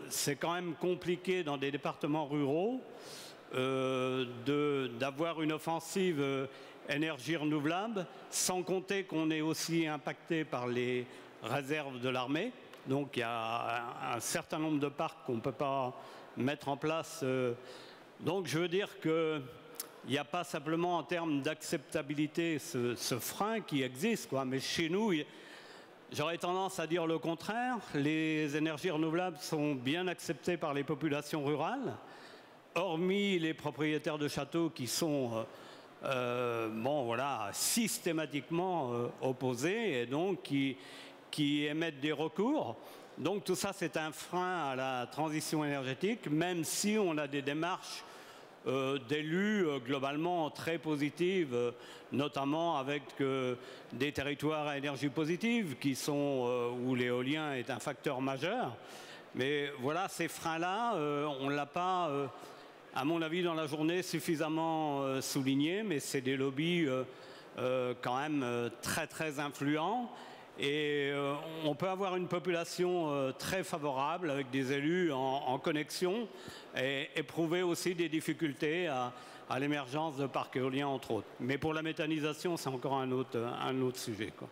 c'est quand même compliqué dans des départements ruraux d'avoir une offensive énergie renouvelable, sans compter qu'on est aussi impacté par les réserves de l'armée. Donc il y a un certain nombre de parcs qu'on ne peut pas mettre en place. Donc je veux dire qu'il n'y a pas simplement en termes d'acceptabilité ce frein qui existe, quoi. Mais chez nous, j'aurais tendance à dire le contraire. Les énergies renouvelables sont bien acceptées par les populations rurales, hormis les propriétaires de châteaux qui sont systématiquement opposés et donc qui émettent des recours. Donc tout ça, c'est un frein à la transition énergétique, même si on a des démarches d'élus globalement très positives, notamment avec des territoires à énergie positive où l'éolien est un facteur majeur. Mais voilà, ces freins-là, on ne l'a pas, à mon avis, dans la journée suffisamment souligné, mais c'est des lobbies quand même très très influents. Et on peut avoir une population très favorable avec des élus en connexion et éprouver aussi des difficultés à l'émergence de parcs éoliens, entre autres. Mais pour la méthanisation, c'est encore un autre sujet, quoi.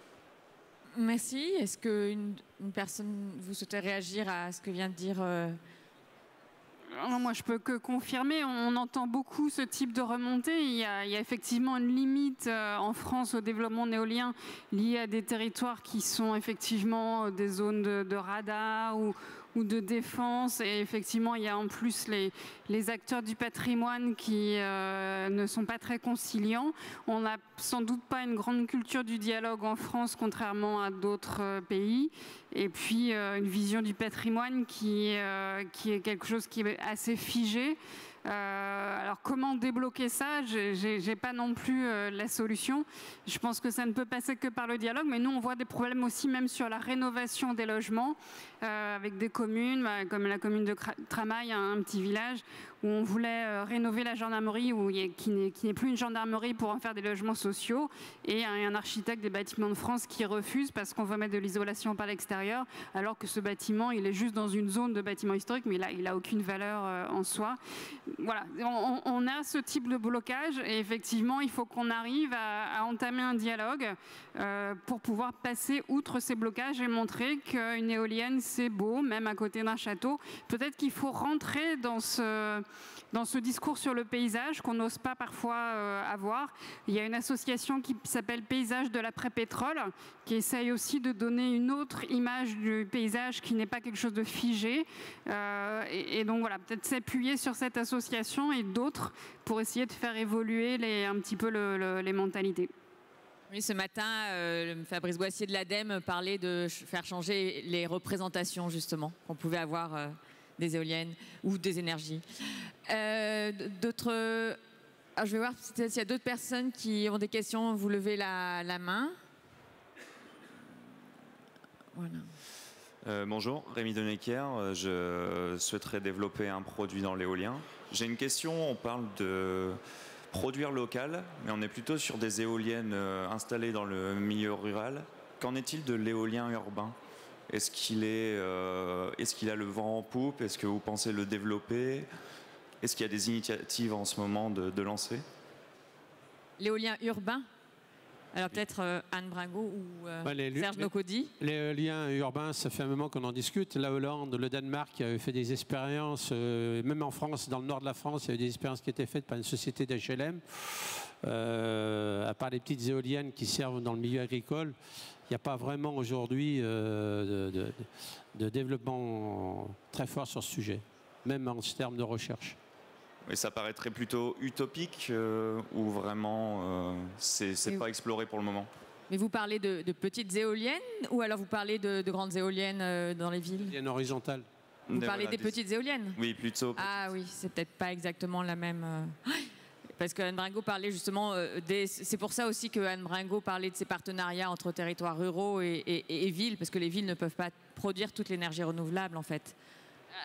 Merci. Est-ce qu'une personne, vous souhaitez réagir à ce que vient de dire Moi, je peux que confirmer. On entend beaucoup ce type de remontée. Il y a effectivement une limite en France au développement éolien lié à des territoires qui sont effectivement des zones de radar ou de défense. Et effectivement, il y a en plus les acteurs du patrimoine qui ne sont pas très conciliants. On n'a sans doute pas une grande culture du dialogue en France, contrairement à d'autres pays. Et puis, une vision du patrimoine qui est quelque chose qui est assez figé. Alors comment débloquer ça? J'ai pas non plus la solution. Je pense que ça ne peut passer que par le dialogue, mais nous on voit des problèmes aussi même sur la rénovation des logements avec des communes, comme la commune de Tramail, un petit village où on voulait rénover la gendarmerie, qui n'est plus une gendarmerie pour en faire des logements sociaux, et un architecte des bâtiments de France qui refuse parce qu'on veut mettre de l'isolation par l'extérieur, alors que ce bâtiment il est juste dans une zone de bâtiment historique, mais il a aucune valeur en soi. Voilà, on a ce type de blocage et effectivement, il faut qu'on arrive à entamer un dialogue pour pouvoir passer outre ces blocages et montrer qu'une éolienne, c'est beau, même à côté d'un château. Peut-être qu'il faut rentrer dans ce discours sur le paysage qu'on n'ose pas parfois avoir. Il y a une association qui s'appelle Paysage de l'après-pétrole qui essaye aussi de donner une autre image du paysage qui n'est pas quelque chose de figé. Et donc voilà, peut-être s'appuyer sur cette association et d'autres pour essayer de faire évoluer un petit peu les mentalités. Oui, ce matin, Fabrice Boissier de l'ADEME parlait de faire changer les représentations, justement, qu'on pouvait avoir des éoliennes ou des énergies. D'autres... Alors, je vais voir s'il y a d'autres personnes qui ont des questions. Vous levez la main. Voilà. Bonjour, Rémi Denecker. Je souhaiterais développer un produit dans l'éolien. J'ai une question. On parle de produire local, mais on est plutôt sur des éoliennes installées dans le milieu rural. Qu'en est-il de l'éolien urbain? Est-ce qu'il a le vent en poupe? Est-ce que vous pensez le développer? Est-ce qu'il y a des initiatives en ce moment de lancer? L'éolien urbain? Alors peut-être Anne Bringot ou Serge Nocody. L'éolien urbain, ça fait un moment qu'on en discute. La Hollande, le Danemark avait fait des expériences, même en France, dans le nord de la France, il y avait des expériences qui étaient faites par une société d'HLM. À part les petites éoliennes qui servent dans le milieu agricole, il n'y a pas vraiment aujourd'hui de développement très fort sur ce sujet, même en termes de recherche. Et ça paraîtrait plutôt utopique ou vraiment c'est pas exploré pour le moment? Mais vous parlez de petites éoliennes ou alors vous parlez de grandes éoliennes dans les villes? Éoliennes horizontales. Vous parlez des petites éoliennes? Oui, plutôt. Ah oui, c'est peut-être pas exactement la même... parce que Anne Bringo parlait justement c'est pour ça aussi que Anne Bringo parlait de ces partenariats entre territoires ruraux et villes, parce que les villes ne peuvent pas produire toute l'énergie renouvelable en fait.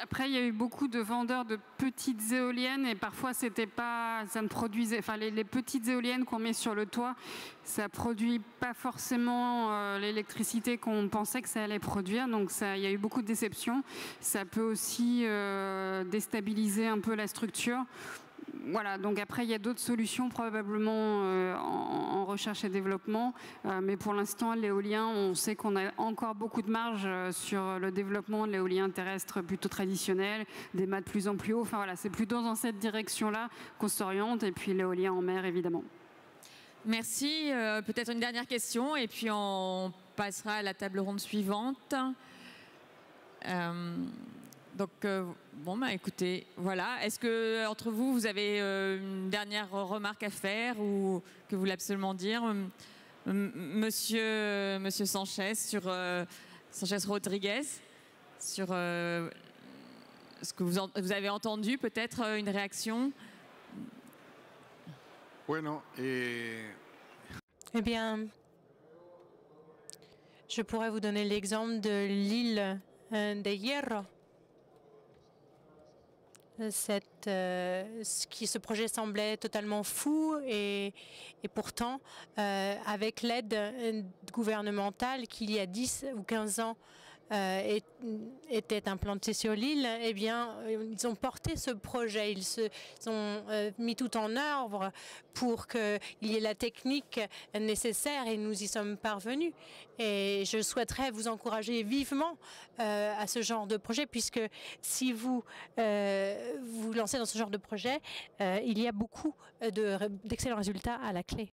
Après, il y a eu beaucoup de vendeurs de petites éoliennes et parfois ça ne produisait, enfin les petites éoliennes qu'on met sur le toit, ça produit pas forcément l'électricité qu'on pensait que ça allait produire. Donc il y a eu beaucoup de déceptions. Ça peut aussi déstabiliser un peu la structure. Voilà, donc après il y a d'autres solutions probablement en recherche et développement, mais pour l'instant l'éolien, on sait qu'on a encore beaucoup de marge sur le développement de l'éolien terrestre plutôt traditionnel, des mâts de plus en plus hauts, enfin voilà, c'est plutôt dans cette direction-là qu'on s'oriente, et puis l'éolien en mer évidemment. Merci, peut-être une dernière question et puis on passera à la table ronde suivante. Donc, bon, bah, écoutez, voilà. Est-ce que entre vous, vous avez une dernière remarque à faire ou que vous voulez absolument dire, Monsieur Sanchez, Sanchez Rodriguez, sur ce que vous avez entendu, peut-être une réaction? Bueno, Eh bien, je pourrais vous donner l'exemple de l'île de Hierro. Ce projet semblait totalement fou et pourtant, avec l'aide gouvernementale qui il y a 10 ou 15 ans était implanté sur l'île, eh bien, ils ont porté ce projet, ils se sont mis tout en œuvre pour qu'il y ait la technique nécessaire et nous y sommes parvenus. Et je souhaiterais vous encourager vivement à ce genre de projet, puisque si vous vous lancez dans ce genre de projet, il y a beaucoup d'excellents résultats à la clé.